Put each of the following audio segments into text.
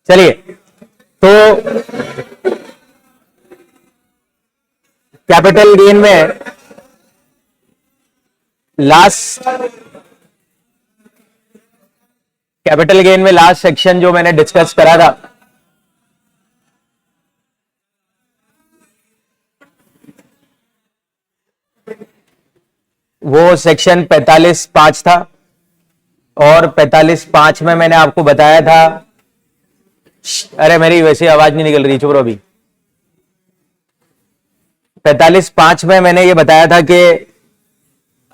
चलिए, तो capital gain में लास्ट सेक्शन जो मैंने डिस्कस करा था, वो सेक्शन 45.5 था। और 45.5 में मैंने आपको बताया था, अरे मेरी वैसे आवाज नहीं निकल रही, चुप रहो अभी। 45.5 में मैंने ये बताया था कि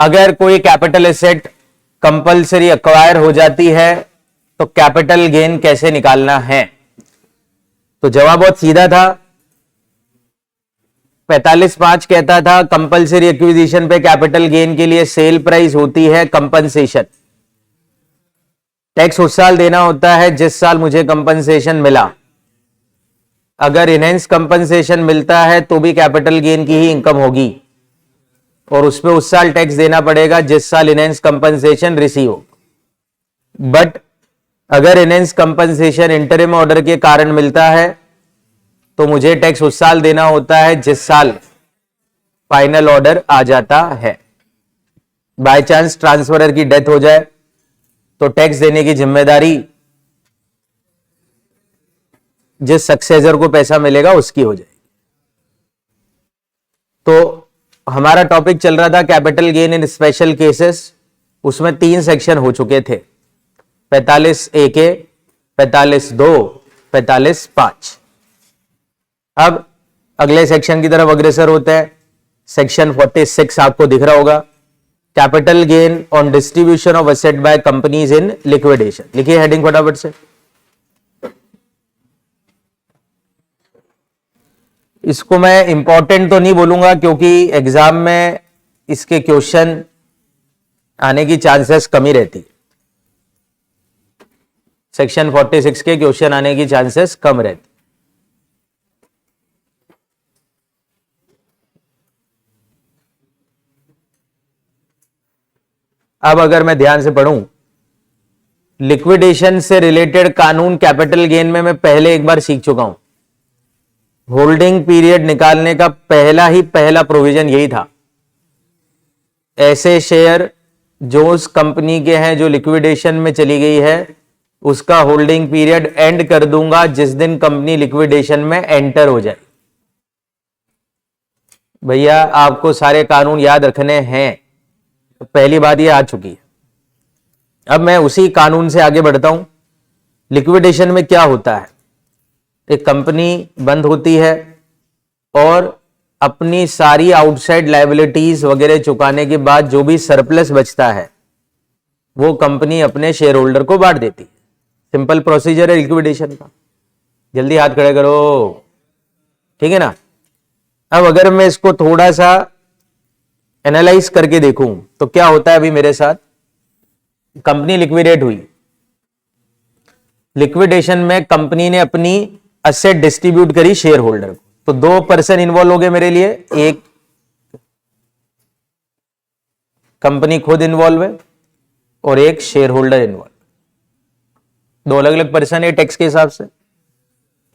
अगर कोई कैपिटल एसेट कंपलसरी एक्वायर हो जाती है तो कैपिटल गेन कैसे निकालना है। तो जवाब बहुत सीधा था। 45.5 कहता था कंपलसरी एक्विजिशन पे कैपिटल गेन के लिए सेल प्राइस होती है कंपनसेशन। टैक्स उस साल देना होता है जिस साल मुझे कंपनसेशन मिला। अगर इनहेंस कंपनसेशन मिलता है तो भी कैपिटल गेन की ही इनकम होगी और उस पे उस साल टैक्स देना पड़ेगा जिस साल इनहेंस कंपनसेशन रिसीव हो। बट अगर इनहेंस कंपनसेशन इंटरिम ऑर्डर के कारण मिलता है तो मुझे टैक्स उस साल देना होता है जिस साल फाइनल ऑर्डर आ जाता है। बाय चांस ट्रांसफरर की डेथ हो जाए तो टैक्स देने की जिम्मेदारी जिस सक्सेसर को पैसा मिलेगा उसकी हो जाएगी। तो हमारा टॉपिक चल रहा था कैपिटल गेन इन स्पेशल केसेस। उसमें 3 सेक्शन हो चुके थे, 45A, 45.2, 45.5। अब अगले सेक्शन की तरफ अग्रसर होता है। सेक्शन 46 आपको दिख रहा होगा, capital gain on distribution of asset by companies in liquidation. लिखिए हेडिंग फटाफट से। इसको मैं इंपॉर्टेंट तो नहीं बोलूंगा क्योंकि एग्जाम में इसके क्वेश्चन आने की चांसेस कम ही रहती। सेक्शन 46 के क्वेश्चन आने की चांसेस कम रहती। अब अगर मैं ध्यान से पढ़ूं, लिक्विडेशन से रिलेटेड कानून कैपिटल गेन में मैं पहले एक बार सीख चुका हूं। होल्डिंग पीरियड निकालने का पहला प्रोविजन यही था, ऐसे शेयर जो उस कंपनी के हैं जो लिक्विडेशन में चली गई है उसका होल्डिंग पीरियड एंड कर दूंगा जिस दिन कंपनी लिक्विडेशन में एंटर हो जाए। भैया आपको सारे कानून याद रखने हैं, तो पहली बात ये आ चुकी है। अब मैं उसी कानून से आगे बढ़ता हूं। लिक्विडेशन में क्या होता है, एक कंपनी बंद होती है और अपनी सारी आउटसाइड लायबिलिटीज वगैरह चुकाने के बाद जो भी सरप्लस बचता है वो कंपनी अपने शेयर होल्डर को बांट देती है। सिंपल प्रोसीजर है लिक्विडेशन का। जल्दी हाथ खड़े करो, ठीक है ना। अब अगर मैं इसको थोड़ा सा एनालाइज करके देखूं तो क्या होता है। अभी मेरे साथ कंपनी लिक्विडेट हुई, लिक्विडेशन में कंपनी ने अपनी असेट डिस्ट्रीब्यूट करी शेयर होल्डर को, तो 2 पर्सन इन्वॉल्व हो गए मेरे लिए। एक कंपनी खुद इन्वॉल्व है और एक शेयर होल्डर इन्वॉल्व। 2 अलग अलग पर्सन है टैक्स के हिसाब से।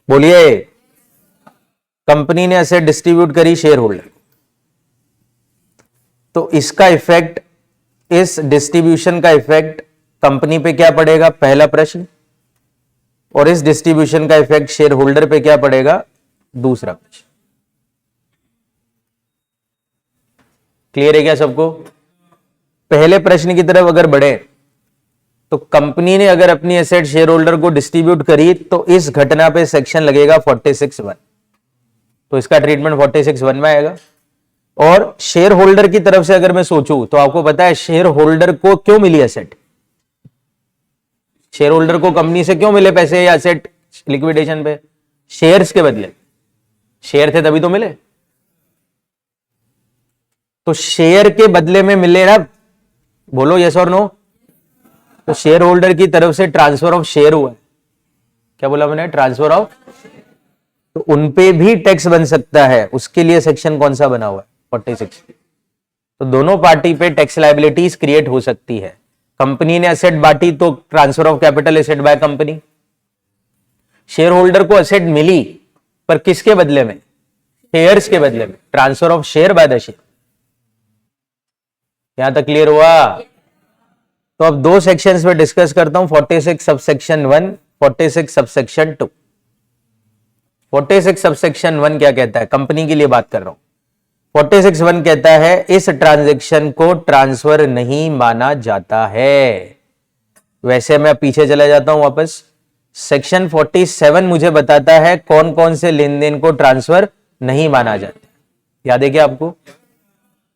बोलिए, कंपनी ने असेट डिस्ट्रीब्यूट करी शेयर होल्डर को, तो इसका इफेक्ट, इस डिस्ट्रीब्यूशन का इफेक्ट कंपनी पे क्या पड़ेगा, पहला प्रश्न। और इस डिस्ट्रीब्यूशन का इफेक्ट शेयर होल्डर पे क्या पड़ेगा, दूसरा प्रश्न। क्लियर है क्या सबको। पहले प्रश्न की तरफ अगर बढ़े तो कंपनी ने अगर अपनी एसेट शेयर होल्डर को डिस्ट्रीब्यूट करी तो इस घटना पे सेक्शन लगेगा 46(1), तो इसका ट्रीटमेंट 46(1) में आएगा। और शेयर होल्डर की तरफ से अगर मैं सोचूं तो आपको पता है शेयर होल्डर को क्यों मिली एसेट, शेयर होल्डर को कंपनी से क्यों मिले पैसे या एसेट लिक्विडेशन पे, शेयर्स के बदले। शेयर थे तभी तो मिले, तो शेयर के बदले में मिले ना, बोलो यस और नो। तो शेयर होल्डर की तरफ से ट्रांसफर ऑफ शेयर हुआ है। क्या बोला मैंने, ट्रांसफर ऑफ। तो उनपे भी टैक्स बन सकता है, उसके लिए सेक्शन कौन सा बना हुआ है, 46। तो दोनों पार्टी पे टैक्स लायबिलिटीज क्रिएट हो सकती है। कंपनी ने एसेट बांटी तो transfer of capital asset by company, share holder को एसेट मिली, पर किसके बदले में? शेयर्स के बदले में, transfer of share by the share. यहां तक क्लियर हुआ? तो अब दो सेक्शंस में डिस्कस करता हूं, 46 सबसेक्शन 1, 46 सबसेक्शन 2। 46 सबसेक्शन 1 क्या कहता है? कंपनी के लिए बात कर रहा हूं। 46(1) कहता है इस ट्रांजैक्शन को ट्रांसफर नहीं माना जाता है। वैसे मैं पीछे चला जाता हूं वापस। सेक्शन 47 मुझे बताता है कौन कौन से लेन देन को ट्रांसफर नहीं माना जाता। याद है क्या आपको?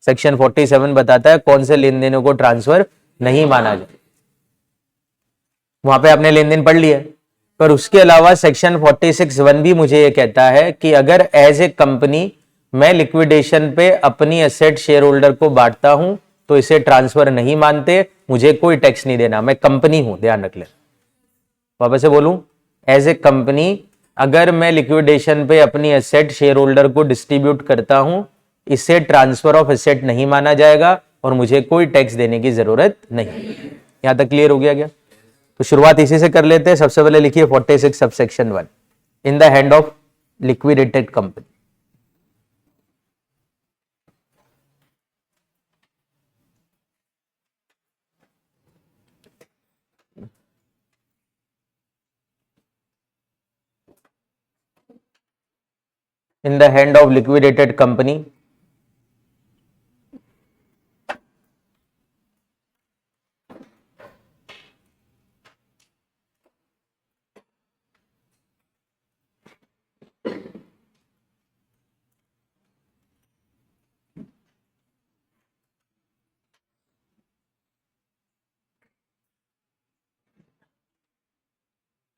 सेक्शन 47 बताता है कौन से लेन देनों को ट्रांसफर नहीं माना जाता। वहां पे आपने लेन देन पढ़ लिया, पर उसके अलावा सेक्शन 46(1) भी मुझे ये कहता है कि अगर एज ए कंपनी मैं लिक्विडेशन पे अपनी एसेट शेयर होल्डर को बांटता हूं तो इसे ट्रांसफर नहीं मानते, मुझे कोई टैक्स नहीं देना, मैं कंपनी हूं, ध्यान रख ले। वापस से बोलूं, एज ए कंपनी अगर मैं लिक्विडेशन पे अपनी एसेट शेयर होल्डर को डिस्ट्रीब्यूट करता हूं, इसे ट्रांसफर ऑफ एसेट नहीं माना जाएगा और मुझे कोई टैक्स देने की जरूरत नहीं। यहां तक क्लियर हो गया क्या? तो शुरुआत इसी से कर लेते हैं। सबसे पहले लिखिए 46 subsection 1, in the hand of liquidated company. In the hand of liquidated company,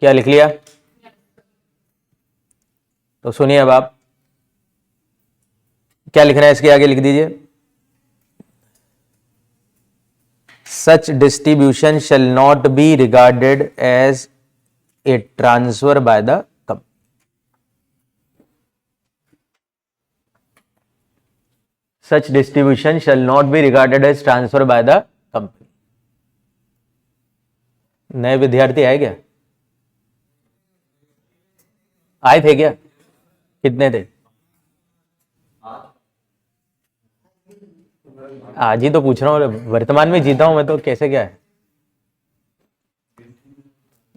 क्या लिख लिया? तो सुनिए अब आप क्या लिखना है, इसके आगे लिख दीजिए, such distribution shall not be regarded as a transfer by the company. Such distribution shall not be regarded as transfer by the company. नए विद्यार्थी आए क्या? आए थे क्या? कितने थे? आज ही तो पूछ रहा हूँ, वर्तमान में जीता हूं मैं तो, कैसे क्या है?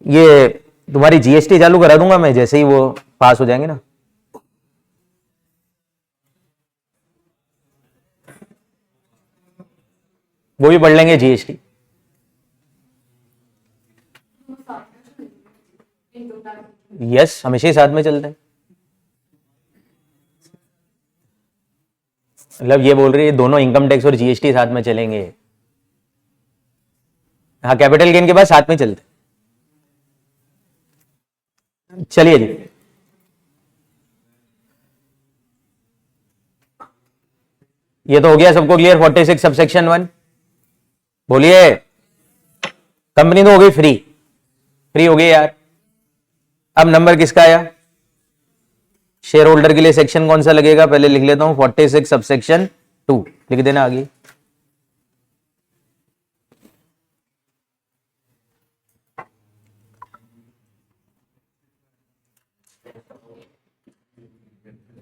ये तुम्हारी जीएसटी चालू करा दूंगा मैं जैसे ही वो पास हो जाएंगे ना। वो भी पढ़ लेंगे जीएसटी। यस, हमेशा ही साथ में चलते हैं। मतलब ये बोल रही है दोनों इनकम टैक्स और जीएसटी साथ में चलेंगे। हाँ, कैपिटल गेन के बाद साथ में चलते। चलिए जी, ये तो हो गया सबको क्लियर। 46 सबसेक्शन 1 बोलिए। कंपनी तो हो गई फ्री, फ्री हो गई यार। अब नंबर किसका आया? शेयर होल्डर के लिए सेक्शन कौन सा लगेगा? पहले लिख लेता हूं 46 सबसेक्शन 2, लिख देना आगे।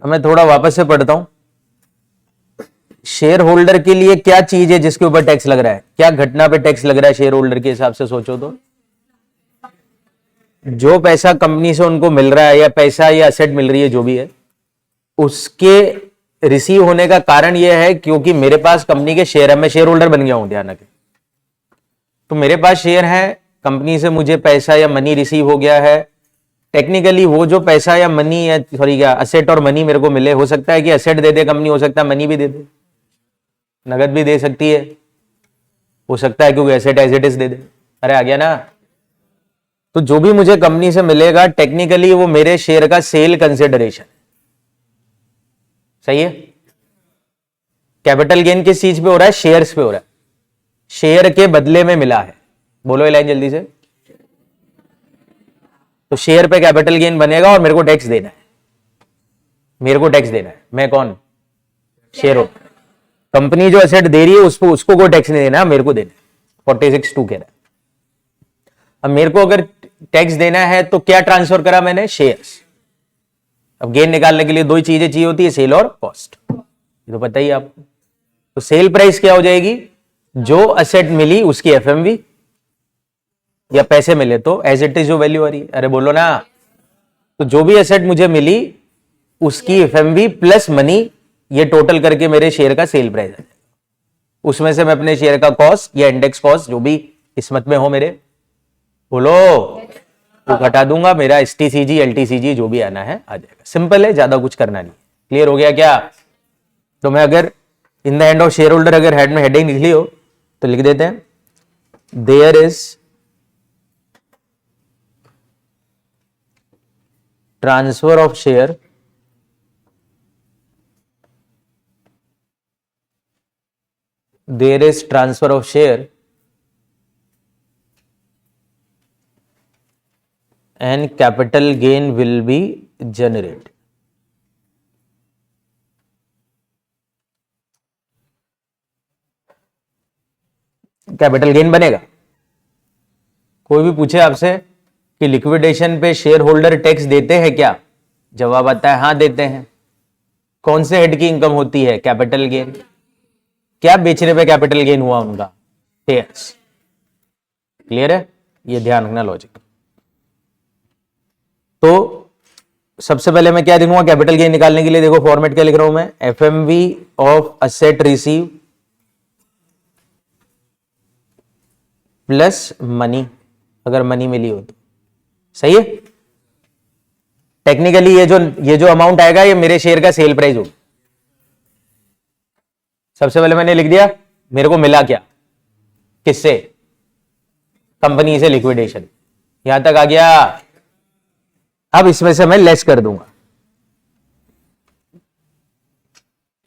मैं थोड़ा वापस से पढ़ता हूं। शेयर होल्डर के लिए क्या चीज है जिसके ऊपर टैक्स लग रहा है? क्या घटना पे टैक्स लग रहा है शेयर होल्डर के हिसाब से? सोचो तो, जो पैसा कंपनी से उनको मिल रहा है या पैसा या एसेट मिल रही है जो भी है, उसके रिसीव होने का कारण यह है क्योंकि मेरे पास कंपनी के शेयर है, मैं शेयर होल्डर बन गया हूं, ध्यान रखें। तो मेरे पास शेयर है, कंपनी से मुझे पैसा या मनी रिसीव हो गया है। टेक्निकली वो जो पैसा या मनी या सॉरी क्या एसेट और मनी मेरे को मिले, हो सकता है कि एसेट दे दे कंपनी, हो सकता है मनी भी दे दे, नगद भी दे सकती है, हो सकता है क्योंकि एसेट एज इट इज दे दे। अरे आ गया ना? तो जो भी मुझे कंपनी से मिलेगा टेक्निकली वो मेरे शेयर का सेल कंसिडरेशन, सही है। कैपिटल गेन किस चीज पे हो रहा है? शेयर्स पे हो रहा है, शेयर के बदले में मिला है। बोलो ये लाइन जल्दी से। तो शेयर पे कैपिटल गेन बनेगा और मेरे को टैक्स देना है, मेरे को टैक्स देना है। मैं कौन? Share holder. कंपनी जो एसेट दे रही है उसको कोई टैक्स नहीं देना, मेरे को देना है। 46(2) कह रहा है। अब मेरे को अगर टैक्स देना है तो क्या ट्रांसफर करा मैंने? शेयर्स। अब गेन निकालने के लिए दो ही चीजें चाहिए होती है, सेल और कॉस्ट, ये तो पता ही आपको। तो सेल प्राइस क्या हो जाएगी? जो असेट मिली उसकी एफएमवी, या पैसे मिले तो एज इट इज जो वैल्यू आ रही है। अरे बोलो ना। तो जो भी एसेट मुझे मिली उसकी एफएमवी प्लस मनी, ये टोटल करके मेरे शेयर का सेल प्राइस आ जाएगा। उसमें से मैं अपने शेयर का कॉस्ट या इंडेक्स कॉस्ट जो भी किस्मत में हो मेरे, बोलो, तो घटा दूंगा, मेरा एसटीसीजी एलटीसीजी जो भी आना है आ जाएगा। सिंपल है, ज्यादा कुछ करना नहीं। क्लियर हो गया क्या? तो मैं अगर in the end of shareholder अगर हेड में हेडिंग लिख ली हो तो लिख देते हैं, there is transfer of share and capital gain will be generated. Capital gain बनेगा। कोई भी पूछे आपसे कि लिक्विडेशन पे शेयर होल्डर टैक्स देते हैं क्या? जवाब आता है हां देते हैं। कौन से हेड की इनकम होती है? Capital gain. क्या बेचने पे कैपिटल गेन हुआ उनका? शेयर्स। क्लियर है? ये ध्यान रखना लॉजिक। तो सबसे पहले मैं क्या लिखूंगा कैपिटल गेन निकालने के लिए? देखो फॉर्मेट क्या लिख रहा हूं मैं, FMV of asset receive plus money, अगर मनी मिली हो तो। सही है? टेक्निकली ये जो अमाउंट आएगा ये मेरे शेयर का सेल प्राइस होगा। सबसे पहले मैंने लिख दिया मेरे को मिला क्या, किससे? कंपनी से, लिक्विडेशन। यहां तक आ गया। अब इसमें से मैं लेस कर दूंगा।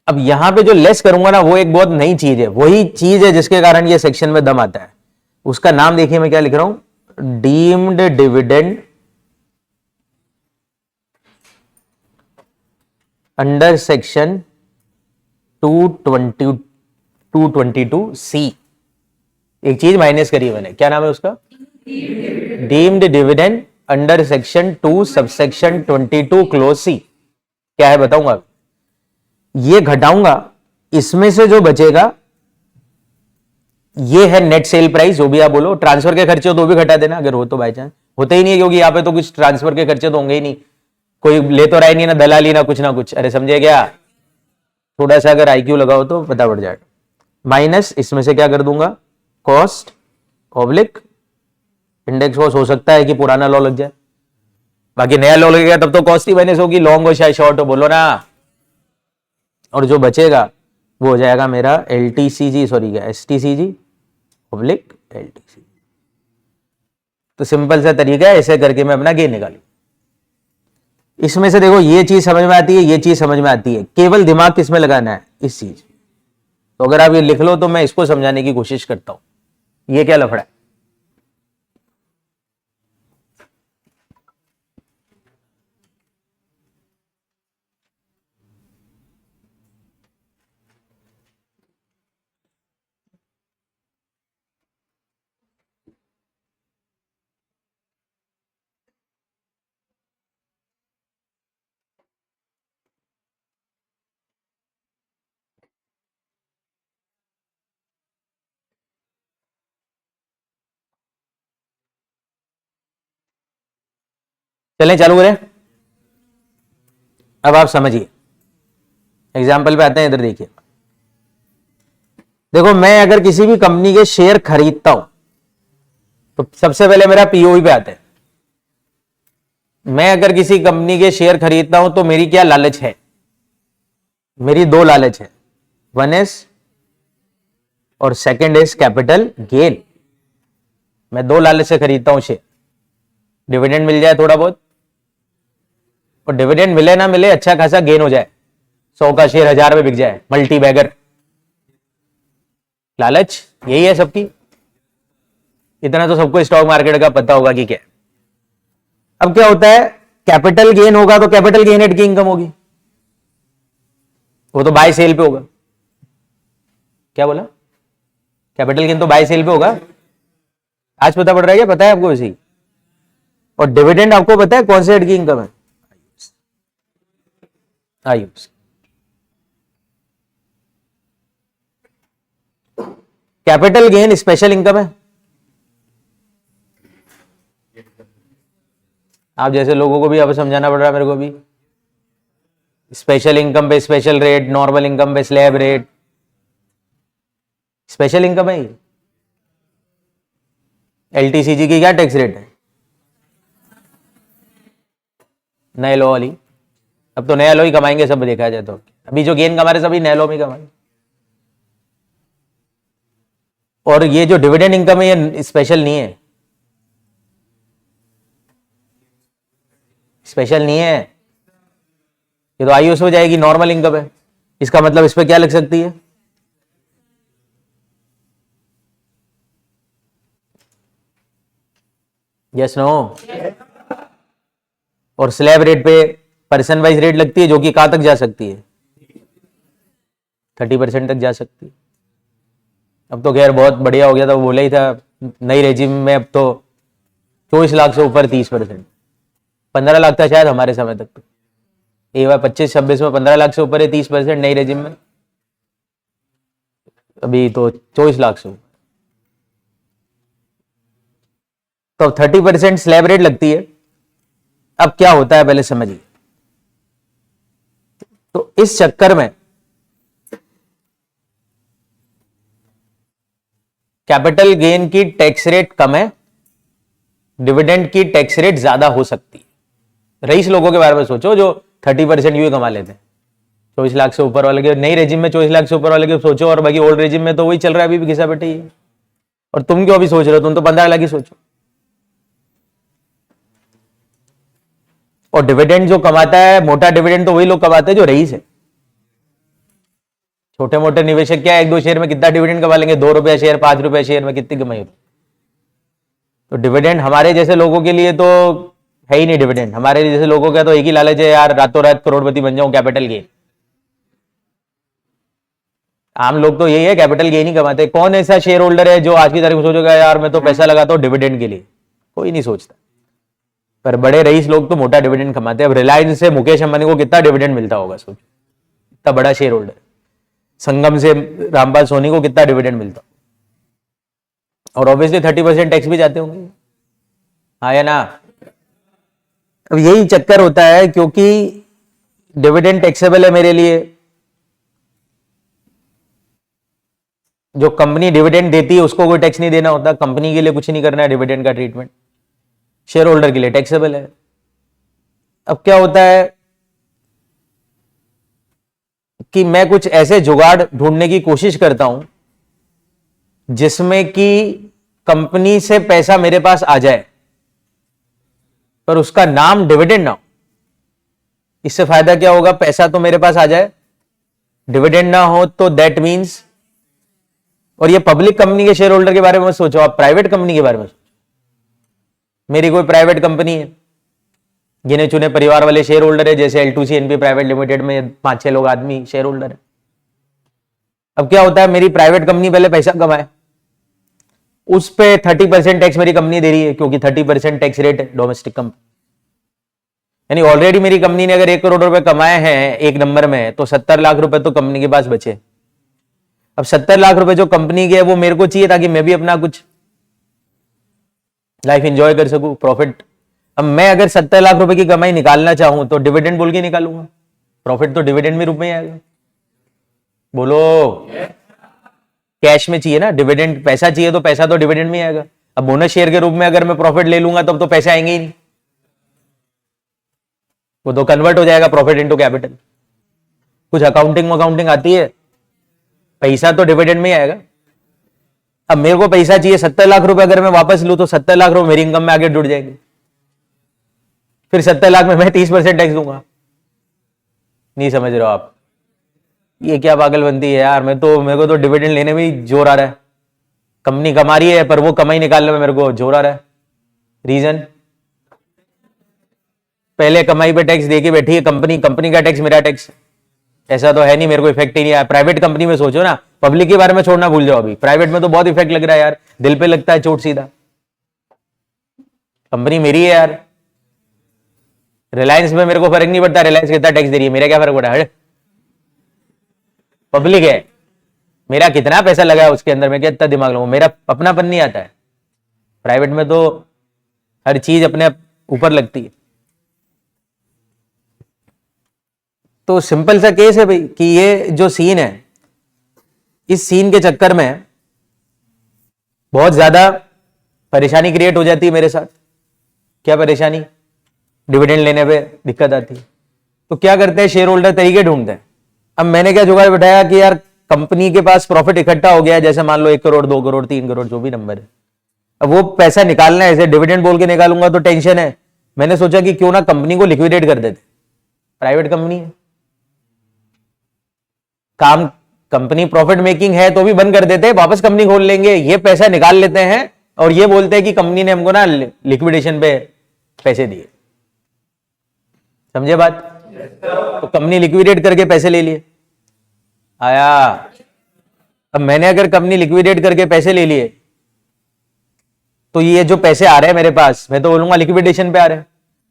अब यहां पे जो लेस करूंगा ना वो एक बहुत नई चीज है, वही चीज है जिसके कारण ये सेक्शन में दम आता है। उसका नाम देखिए मैं क्या लिख रहा हूं, deemed dividend under section 222C। एक चीज माइनस करी मैंने, क्या नाम है उसका? Deemed dividend under section 2 subsection 22 clause C. क्या है बताऊंगा। ये घटाऊंगा, इसमें से जो बचेगा ये है नेट सेल प्राइस, जो भी आप बोलो। ट्रांसफर के खर्चे हो तो भी घटा देना अगर हो तो, बाई चांस। होते ही नहीं है क्योंकि यहां पे तो कुछ ट्रांसफर के खर्चे तो होंगे ही नहीं, कोई ले तो रहा ही नहीं ना, दलाली ना कुछ ना कुछ। अरे समझे क्या? थोड़ा सा अगर आईक्यू लगाओ तो पता पड़ जाएगा। माइनस इसमें से क्या कर दूंगा, कॉस्ट ऑब्लिक इंडेक्स कॉस्ट। हो सकता है कि पुराना लॉ लग जाए, बाकी नया लॉ लगेगा तब तो कॉस्ट ही माइनस होगी, लॉन्ग हो चाहे शॉर्ट हो, बोलो ना। और जो बचेगा वो हो जाएगा मेरा एलटीसीजी, सॉरी क्या, एसटीसीजी ऑब्लिक एलटीसी। तो सिंपल सा तरीका है, ऐसे करके मैं अपना गेन निकालू। इसमें से देखो ये चीज समझ में आती है, ये चीज समझ में आती है, केवल दिमाग किसमें लगाना है? इस चीज। तो अगर आप ये लिख लो तो मैं इसको समझाने की कोशिश करता हूं। ये क्या लफड़ा है? चलें चालू करें। अब आप समझिए, एग्जाम्पल पे आते हैं, इधर देखिए। देखो मैं अगर किसी भी कंपनी के शेयर खरीदता हूं तो सबसे पहले मेरा पीओई पे आता है। मैं अगर किसी कंपनी के शेयर खरीदता हूं तो मेरी क्या लालच है? मेरी दो लालच है, वन इज और सेकंड इज कैपिटल गेन। मैं दो लालच से खरीदता हूं शेयर, डिविडेंड मिल जाए थोड़ा बहुत, और डिविडेंड मिले ना मिले अच्छा खासा गेन हो जाए, 100 का शेयर 1000 में बिक जाए, मल्टी बैगर। लालच यही है सबकी। इतना तो सबको स्टॉक मार्केट का पता होगा कि क्या है। अब क्या होता है, कैपिटल गेन होगा तो कैपिटल गेन हेड की इनकम होगी, वो तो बाय सेल पे होगा। क्या बोला? कैपिटल गेन तो बाय सेल पे होगा। आज पता पड़ रहा है क्या? पता है आपको? इसी और डिविडेंड आपको पता है कौन से हेड की इनकम है? Ayush. Capital gain special income है। आप जैसे लोगों को भी अब समझाना पड़ रहा है मेरे को भी। स्पेशल इनकम पे स्पेशल रेट, नॉर्मल इनकम पे स्लैब रेट, स्पेशल इनकम है। एलटीसीजी की क्या टैक्स रेट है? नए लॉ वाली। अब तो नया लॉ ही कमाएंगे सब, देखा जाए तो। अभी जो गेन कमा रहे सभी नए लॉ में कमाएंगे। और ये जो डिविडेंड इनकम है ये स्पेशल नहीं है, स्पेशल नहीं है। ये तो आईओएस हो जाएगी, नॉर्मल इनकम है। इसका मतलब इस पे क्या लग सकती है? Yes no? और स्लैब रेट पे पर्सन वाइज रेट लगती है, जो कि कहां तक जा सकती है? 30% तक जा सकती है। अब तो खैर बहुत बढ़िया हो गया था, वो बोला ही था नई रेजिम में। अब तो 24 लाख से ऊपर 30%, 15 लाख था शायद हमारे समय तक। तो AY 25-26 में 15 लाख से ऊपर है 30% नई रेजिम में। अभी तो 24 लाख से ऊपर। तो 30% स्लैब रेट लगती है। अब क्या होता है पहले समझिए। तो इस चक्कर में कैपिटल गेन की टैक्स रेट कम है, डिविडेंड की टैक्स रेट ज्यादा हो सकती है। रईस लोगों के बारे में सोचो जो 30% यूं कमा लेते हैं। 24 लाख से ऊपर वाले के, नई रेजिम में 24 लाख से ऊपर वाले के सोचो, और बाकी ओल्ड रेजिम में तो वही चल रहा है अभी भी घिसा बैठे ही। और तुम क्यों अभी सोच रहे हो? तुम तो 15 लाख ही सोचो। और डिविडेंड जो कमाता है, मोटा डिविडेंड तो वही लोग कमाते हैं जो रईस है। छोटे मोटे निवेशक क्या एक दो शेयर में कितना डिविडेंड कमा लेंगे? 2 रुपए शेयर, 5 रुपए शेयर में कितनी कमाई होती? तो डिविडेंड हमारे जैसे लोगों के लिए तो है ही नहीं। डिविडेंड हमारे जैसे लोगों का तो एक ही लालच है यार, रातों रात करोड़पति बन जाऊं, कैपिटल गेन। आम लोग तो यही है, कैपिटल गेन ही कमाते। कौन ऐसा शेयर होल्डर है जो आज की तारीख में सोचेगा यार मैं तो पैसा लगाता हूं डिविडेंड के लिए? कोई नहीं सोचता। पर बड़े रईस लोग तो मोटा डिविडेंड कमाते हैं। अब रिलायंस से मुकेश अंबानी को कितना डिविडेंड मिलता होगा सोचो, इतना बड़ा शेयर होल्डर। संगम से रामपाल सोनी को कितना डिविडेंड मिलता? और ऑब्वियसली 30% टैक्स भी जाते होंगे, हाँ या ना? अब यही चक्कर होता है, क्योंकि डिविडेंड टैक्सेबल है मेरे लिए। जो कंपनी डिविडेंड देती है उसको कोई टैक्स नहीं देना होता, कंपनी के लिए कुछ नहीं करना है। डिविडेंड का ट्रीटमेंट शेयर होल्डर के लिए टैक्सेबल है। अब क्या होता है कि मैं कुछ ऐसे जुगाड़ ढूंढने की कोशिश करता हूं जिसमें कि कंपनी से पैसा मेरे पास आ जाए पर उसका नाम डिविडेंड ना हो। इससे फायदा क्या होगा? पैसा तो मेरे पास आ जाए, डिविडेंड ना हो, तो दैट मींस। और ये पब्लिक कंपनी के शेयर होल्डर के बारे में सोचो, आप प्राइवेट कंपनी के बारे में सोचो। मेरी कोई प्राइवेट कंपनी है, गिने चुने परिवार वाले शेयर होल्डर है, जैसे L2C NP प्राइवेट लिमिटेड में 5-6 लोग आदमी शेयर होल्डर है। अब क्या होता है, मेरी प्राइवेट कंपनी पहले पैसा कमाए, उस पे 30% टैक्स मेरी कंपनी दे रही है, क्योंकि 30% टैक्स रेट है डोमेस्टिक कंपनी। यानी ऑलरेडी मेरी कंपनी ने अगर 1 करोड़ रुपए कमाए हैं एक नंबर में, तो 70 लाख रुपए तो कंपनी के पास बचे। अब 70 लाख रुपए जो कंपनी के वो मेरे को चाहिए, ताकि मैं भी अपना कुछ लाइफ एंजॉय कर सकूं, प्रॉफिट। अब मैं अगर 70 लाख रुपए की कमाई निकालना चाहूं तो डिविडेंड बोल के निकालूंगा। प्रॉफिट तो डिविडेंड में रूप में ही आएगा। बोलो, कैश में चाहिए ना डिविडेंड, पैसा चाहिए तो पैसा तो डिविडेंड में आएगा। अब बोनस शेयर के रूप में अगर मैं प्रॉफिट ले लूंगा तब तो पैसे आएंगे ही नहीं, वो तो कन्वर्ट हो जाएगा प्रॉफिट इनटू कैपिटल। कुछ अकाउंटिंग आती है, पैसा तो डिविडेंड में ही आएगा। अब मेरे को पैसा चाहिए 70 लाख रुपए, अगर मैं वापस लूं तो 70 लाख रुपए मेरी इनकम में आगे जुड़ जाएंगे। फिर 70 लाख में मैं 30% टैक्स दूंगा। नहीं समझ रहे हो आप? ये क्या पागलबंदी है यार। मेरे को तो डिविडेंड लेने में ही जोर आ रहा है। कंपनी कमा रही है पर वो कमाई निकालने में मेरे को जोर आ रहा है। रीजन, पहले कमाई पे टैक्स देके बैठी है कंपनी, कंपनी का टैक्स मेरा टैक्स। ऐसा तो है नहीं, मेरे को इफेक्ट ही नहीं आया। प्राइवेट कंपनी में सोचो ना, पब्लिक के बारे में छोड़ना भूल जाओ। अभी प्राइवेट में तो बहुत इफेक्ट लग रहा है यार, दिल पे लगता है चोट सीधा। कंपनी मेरी है यार, रिलायंस में मेरे को फर्क नहीं पड़ता, रिलायंस कितना टैक्स दे रही है, मेरा क्या फर्क पड़ा है? पब्लिक है, मेरा कितना पैसा लगा है उसके अंदर, मैं क्या इतना दिमाग लगाऊं, मेरा अपनापन नहीं आता है। प्राइवेट में तो हर चीज अपने ऊपर लगती है। तो सिंपल सा केस है भाई कि ये जो सीन है, इस सीन के चक्कर में बहुत ज्यादा परेशानी क्रिएट हो जाती है मेरे साथ। क्या परेशानी? डिविडेंड लेने पे दिक्कत आती है। तो क्या करते हैं, शेयर होल्डर तरीके ढूंढते हैं। अब मैंने क्या जुगाड़ बैठाया कि यार कंपनी के पास प्रॉफिट इकट्ठा हो गया है, जैसे मान लो 1 करोड़ 2 करोड़ 3 करोड़ जो भी नंबर है, अब वो पैसा निकालना है, ऐसे डिविडेंड बोल के निकालूंगा तो टेंशन है। मैंने सोचा कि क्यों ना कंपनी को लिक्विडेट कर देते, प्राइवेट कंपनी है, काम कंपनी प्रॉफिट मेकिंग है तो भी बंद कर देते हैं, वापस कंपनी खोल लेंगे, ये पैसा निकाल लेते हैं और ये बोलते हैं कि कंपनी ने हमको ना लिक्विडेशन पे पैसे दिए। समझे बात? तो कंपनी लिक्विडेट करके पैसे ले लिए, आया। अब मैंने अगर कंपनी लिक्विडेट करके पैसे ले लिए तो ये जो पैसे आ रहे हैं मेरे पास, मैं तो बोलूंगा लिक्विडेशन पे आ रहे हैं,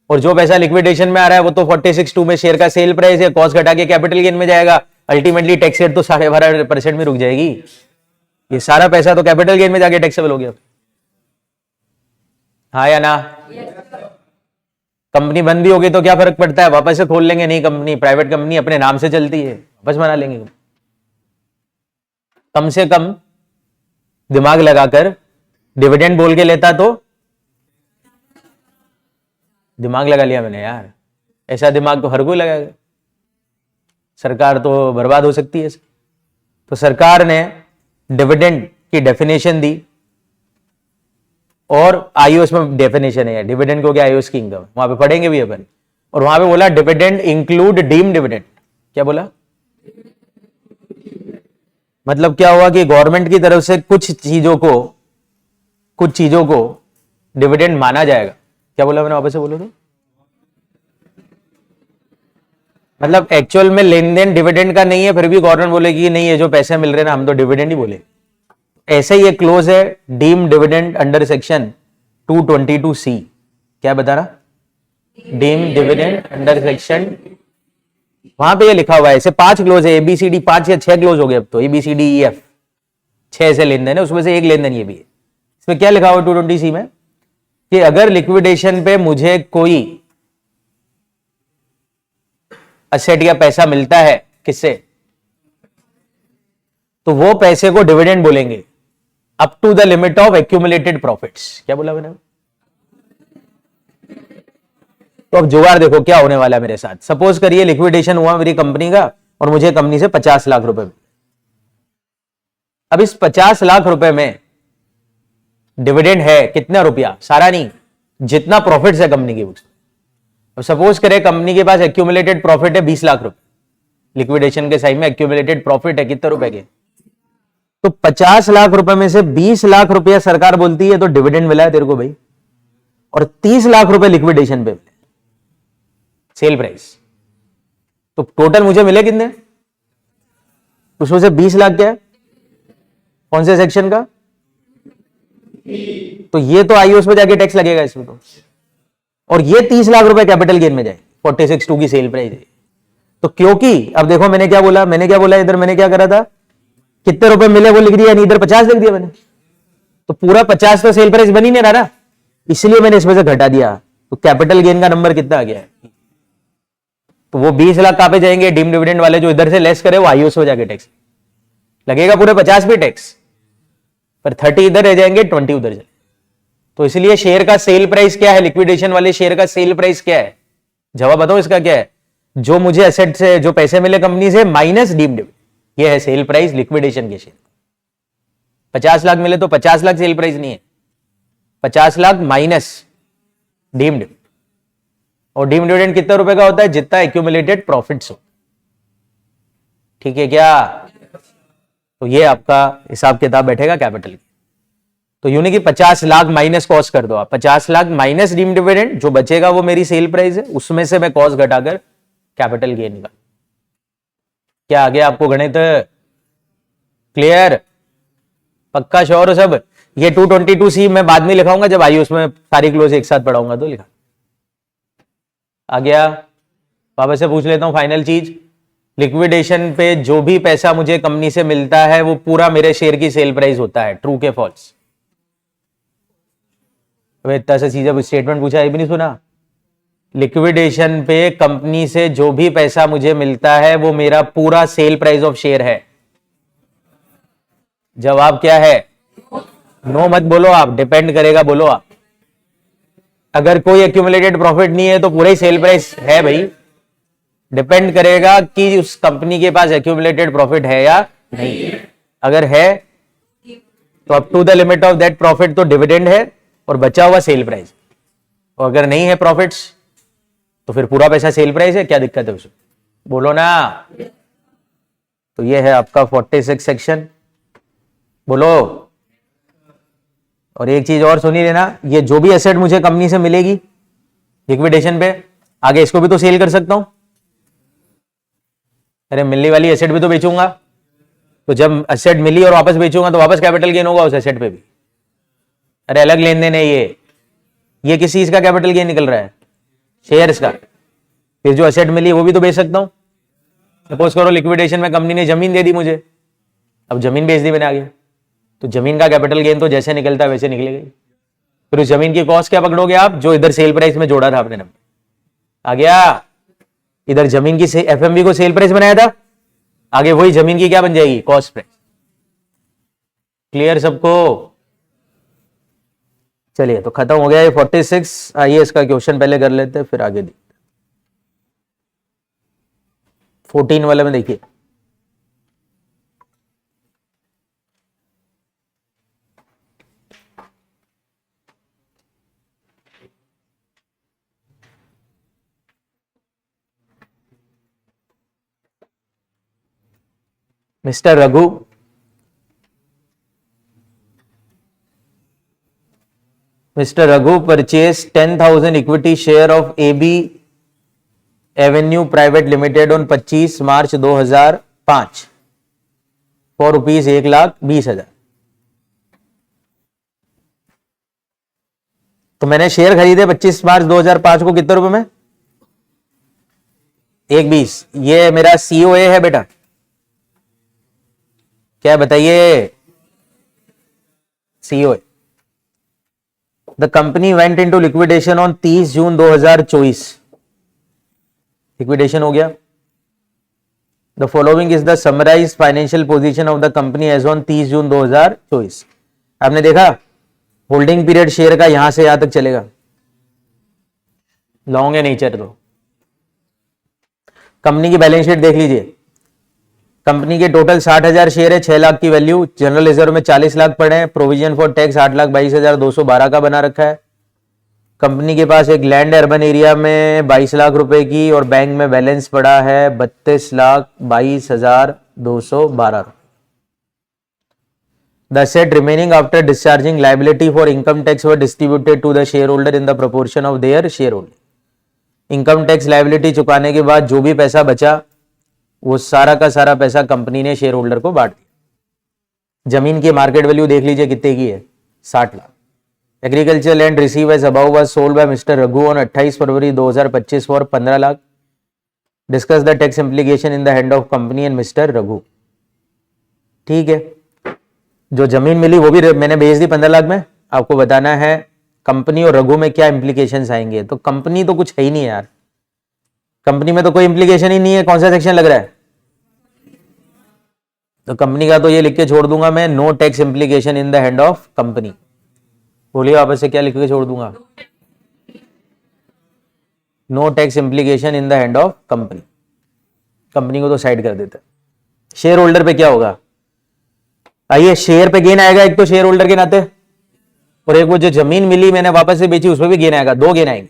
और जो पैसा लिक्विडेशन में आ रहा है वो तो 46.2 में शेयर का सेल प्राइस है, कॉस्ट घटा के कैपिटल गेन में जाएगा, अल्टीमेटली टैक्स रेट तो 12.5% में रुक जाएगी। ये सारा पैसा तो कैपिटल गेन में जाके टैक्सेबल हो गया। हाँ या ना? कंपनी बंद भी होगी तो क्या फर्क पड़ता है, वापस से खोल लेंगे। नहीं, कंपनी प्राइवेट कंपनी अपने नाम से चलती है, वापस बना लेंगे। कम से कम दिमाग लगाकर डिविडेंड बोल के लेता तो, दिमाग लगा लिया मैंने यार, ऐसा दिमाग तो हर कोई लगाएगा, सरकार तो बर्बाद हो सकती है। तो सरकार ने डिविडेंड की डेफिनेशन दी, और आईओएस में डेफिनेशन है डिविडेंड को, क्या आईओएस की इनकम, वहां पे पढ़ेंगे भी अपन। और वहां पे बोला डिविडेंड इंक्लूड डीम्ड डिविडेंड। क्या बोला? मतलब क्या हुआ कि गवर्नमेंट की तरफ से कुछ चीजों को डिविडेंड माना जाएगा। क्या बोला मैंने, वापस से बोलो तो? मतलब एक्चुअल में लेन देन डिविडेंड का नहीं है, फिर भी गवर्नमेंट बोलेगी नहीं, ये जो पैसे मिल रहे हैं ना, हम तो डिविडेंड ही बोले। ऐसे ही एक क्लोज है deem dividend under section 222C। क्या बता रहा? डीम डिविडेंड अंडर सेक्शन, वहां पे ये लिखा हुआ है, ऐसे 5 क्लोज है, ABCD, 5 या 6 क्लोज हो गए अब तो, ABCDEF 6 ऐसे लेन देन है, उसमें से एक लेन देन ये भी है। इसमें क्या लिखा हुआ है 220C में कि अगर लिक्विडेशन पे मुझे कोई असेट या पैसा मिलता है, किससे, तो वो पैसे को डिविडेंड बोलेंगे up to the limit of accumulated profits. क्या बोला मैंने? तो अब जुगाड़ देखो क्या होने वाला है मेरे साथ। सपोज करिए लिक्विडेशन हुआ मेरी कंपनी का और मुझे कंपनी से 50 लाख रुपए मिले। अब इस 50 लाख रुपए में डिविडेंड है कितना रुपया, सारा नहीं, जितना प्रॉफिट्स है कंपनी की बुक्स। अब सपोज करें कंपनी के पास एक्यूमुलेटेड प्रॉफिट है 20 लाख रुपए, लिक्विडेशन के साइड में एक्यूमुलेटेड प्रॉफिट है कितने रुपए के, तो 50 लाख रुपए में से 20 लाख रुपया सरकार बोलती है तो डिविडेंड मिला है तेरे को भाई, और 30 लाख रुपए लिक्विडेशन पे मिले, सेल प्राइस। तो टोटल मुझे मिले कितने, उसमें से 20 लाख क्या है, कौन से सेक्शन का, तो ये तो आईओएस में जाके टैक्स लगेगा इसमें तो, और ये 30 लाख रुपए कैपिटल गेन में जाए, 46.2 की सेल प्राइस है। तो क्योंकि अब देखो मैंने क्या बोला इधर मैंने क्या करा था, कितने रुपए मिले वो लिख दिया, इधर 50 लिख दिया मैंने, तो पूरा 50 तो सेल प्राइस बन ही नहीं रहा ना, इसलिए मैंने इसमें से घटा दिया। तो कैपिटल गेन का नंबर कितना आ गया है, तो वो 20 लाख कहां पे जाएंगे, डीम डिविडेंड वाले जो इधर से लेस करे वो आईओएस में जाके टैक्स लगेगा, पूरे 50 पे टैक्स, पर 30 इधर रह जाएंगे, 20 उधर जाएंगे। तो इसलिए शेयर का सेल प्राइस क्या है, लिक्विडेशन वाले शेयर का सेल प्राइस क्या है, जवाब बताओ इसका क्या है, जो मुझे एसेट से जो पैसे मिले कंपनी से माइनस डीम डिविडेंड, ये है सेल प्राइस लिक्विडेशन के शेयर। 50 लाख मिले तो 50 लाख सेल प्राइस नहीं है, 50 लाख माइनस डीम डिविडेंड, और डीम डिविडेंड कितने रुपए का होता है, जितना एक्यूमुलेटेड प्रॉफिट्स हो। ठीक है क्या? तो ये आपका हिसाब किताब बैठेगा कैपिटल की। तो यूं नहीं कि 50 लाख माइनस कॉस्ट कर दो आप, 50 लाख माइनस डीम डिविडेंड, जो बचेगा वो मेरी सेल प्राइस है, उसमें से मैं कॉस्ट घटाकर कैपिटल गेन का। क्या आ गया आपको गणित क्लियर, पक्का श्योर हो सब? ये 222C मैं बाद में लिखाऊंगा जब आई उसमें सारी क्लोज एक साथ पढ़ाऊंगा तो लिखा। आ गया। वापस से पूछ लेता हूं फाइनल चीज, लिक्विडेशन पे जो भी पैसा मुझे कंपनी से मिलता है वो पूरा मेरे शेयर की सेल प्राइस होता है, ट्रू के फॉल्स? इतना सा चीज स्टेटमेंट पूछा, ये भी नहीं सुना? लिक्विडेशन पे कंपनी से जो भी पैसा मुझे मिलता है वो मेरा पूरा सेल प्राइस ऑफ शेयर है। जवाब क्या है? नो मत बोलो आप, डिपेंड करेगा बोलो आप। अगर कोई एक्यूमुलेटेड प्रॉफिट नहीं है तो पूरा ही सेल प्राइस है भाई। डिपेंड करेगा कि उस कंपनी के पास एक्यूमुलेटेड प्रॉफिट है या नहीं। अगर है तो up to the limit of that profit तो डिविडेंड है और बचा हुआ सेल प्राइस। और अगर नहीं है प्रॉफिट्स तो फिर पूरा पैसा सेल प्राइस है। क्या दिक्कत है उसमें? बोलो ना। तो ये है आपका 46 सेक्शन। बोलो। और एक चीज और सुनी लेना, ये जो भी एसेट मुझे कंपनी से मिलेगी लिक्विडेशन पे, आगे इसको भी तो सेल कर सकता हूं। अरे मिलने वाली एसेट भी तो बेचूंगा। तो जब एसेट मिली और वापस बेचूंगा तो वापस कैपिटल गेन होगा उस एसेट पे भी। अरे अलग लेन देन है ये किस चीज का कैपिटल गेन निकल रहा है? शेयर्स का। फिर जो एसेट मिली वो भी तो बेच सकता हूं। सपोज करो लिक्विडेशन में कंपनी ने जमीन दे दी मुझे, अब जमीन बेच दी मैंने आगे, तो जमीन का कैपिटल गेन तो जैसे निकलता है वैसे निकलेगा। फिर उस जमीन की कॉस्ट क्या पकड़ोगे आप? जो इधर सेल प्राइस में जोड़ा था आपने। आ गया। इधर जमीन की एफएमवी को सेल प्राइस बनाया था, आगे वही जमीन की क्या बन जाएगी? Cost price. क्लियर सबको? चलिए तो खत्म हो गया ये 46। आइए इसका क्वेश्चन पहले कर लेते हैं फिर आगे देखते। 14 वाले में देखिए, mister Raghu, Mr. Raghu purchased 10,000 equity share of AB Avenue Private Limited on 25 March 2005 for rupees 1,20,000। तो मैंने शेयर खरीदे 25 मार्च 2005 को कितने रुपए में? 1,20। ये मेरा सीओए है बेटा, क्या बताइए? COA. The company went into liquidation on 30 June 2024। Liquidation हो गया। The following is the summarise financial position of the company as on 30 June 2024। आपने देखा होल्डिंग पीरियड शेयर का यहां से यहां तक चलेगा। लॉन्ग है नेचर। तो कंपनी की बैलेंस शीट देख लीजिए। कंपनी के टोटल 60,000 शेयर है, 6 लाख की वैल्यू। जनरल रिजर्व में 40 लाख पड़े हैं। प्रोविजन फॉर टैक्स 8,22,212 का बना रखा है। कंपनी के पास एक लैंड अर्बन एरिया में 22 लाख रुपए की और बैंक में बैलेंस पड़ा है 32,22,212। The set remaining after discharging liability for income tax were distributed to the shareholder in the proportion of their shareholder. Income tax liability चुकाने के बाद जो भी पैसा बचा वो सारा का सारा पैसा कंपनी ने शेयर होल्डर को बांट दिया। जमीन की मार्केट वैल्यू देख लीजिए कितने की है? 60 lakh. Agriculture land receive as above was sold by mister Raghu on 28 February 2025 for 15 lakh. Discuss the tax implication in the hand of company and mister Raghu. ठीक है, जो जमीन मिली वो भी मैंने बेच दी 15 लाख में। आपको बताना है कंपनी और रघु में क्या इंप्लीकेशंस आएंगे। तो कंपनी तो कुछ है ही नहीं यार, कंपनी में तो कोई इंप्लीकेशन ही नहीं है। कौन सा सेक्शन लग रहा है? तो कंपनी का तो ये लिख के छोड़ दूंगा मैं, no tax implication in the hand of company. बोलिए वापस से, क्या लिख के छोड़ दूंगा? No tax implication in the hand of company. Company को तो साइड कर देते। शेयर होल्डर पे क्या होगा? आइए, शेयर पे गेन आएगा एक तो शेयर होल्डर के नाते, और एक वो जो जमीन मिली मैंने वापस से बेची उस पर भी गेन आएगा। दो गेन आएंगे।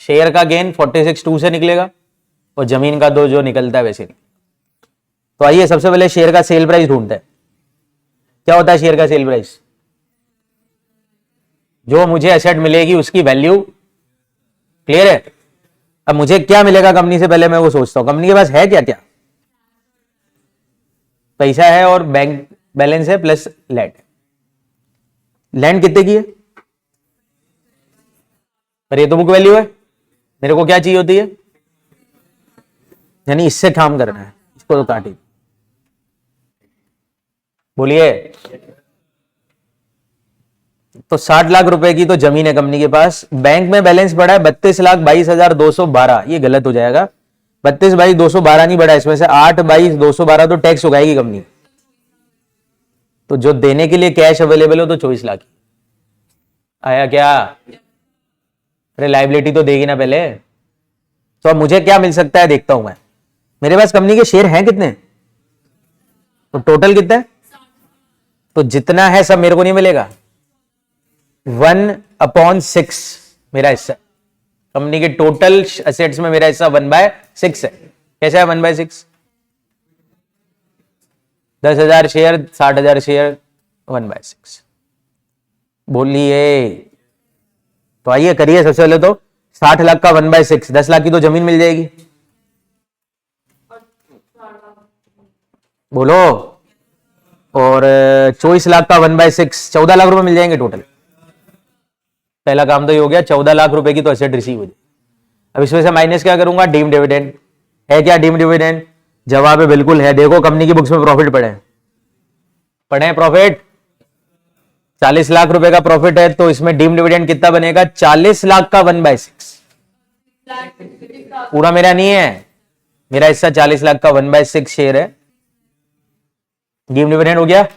शेयर का गेन 46.2 से निकलेगा और जमीन का दो जो निकलता है वैसे। तो आइए सबसे पहले शेयर का सेल प्राइस ढूंढते हैं। क्या होता है शेयर का सेल प्राइस? जो मुझे एसेट मिलेगी उसकी वैल्यू। क्लियर है? अब मुझे क्या मिलेगा कंपनी से, पहले मैं वो सोचता हूं। कंपनी के पास है क्या? क्या पैसा है और बैंक बैलेंस है प्लस लैंड। लैंड कितने की है? पर ये तो बुक वैल्यू है। मेरे को क्या चाहिए होती है, यानी इससे काम करना है, इसको तो काटी, बोलिए। तो 60 लाख रुपए की तो जमीन है कंपनी के पास, बैंक में बैलेंस बढ़ा है 32,22,212, ये गलत हो जाएगा। 32,22,212 नहीं बढ़ा, इसमें से 8,22,212 तो टैक्स उगाएगी कंपनी। तो जो देने के लिए कैश अवेलेबल हो तो 24 लाख आया क्या? अरे लाइबिलिटी तो देगी ना पहले। तो अब मुझे क्या मिल सकता है देखता हूं मैं। मेरे पास कंपनी के शेयर हैं कितने, तो टोटल कितना है, तो जितना है सब मेरे को नहीं मिलेगा। 1/6 मेरा हिस्सा, कंपनी के टोटल एसेट्स में मेरा हिस्सा 1/6 है। कैसा है 1/6? 10,000 शेयर, 60,000 शेयर, 1/6। बोलिए। तो आइए करिए, सबसे पहले तो 60 लाख का 1/6, 10 लाख की तो जमीन मिल जाएगी, बोलो। और 24 लाख का 1/6, 14 लाख रुपए मिल जाएंगे टोटल। पहला काम तो ये हो गया, 14 लाख रुपए की तो एसेट रिसीव हो जाए। अब इसमें से माइनस क्या करूंगा, डीम डिविडेंड। है क्या डीम डिविडेंड? जवाब है बिल्कुल है। देखो कंपनी की बुक्स में प्रॉफिट पढ़े प्रॉफिट 40 लाख रुपए का प्रॉफिट है, तो इसमें डीम डिविडेंड कितना बनेगा, 40 लाख का 1/6। पूरा मेरा नहीं है, मेरा हिस्सा 40 लाख का 1/6 शेयर है। डीम डिविडेंड हो गया,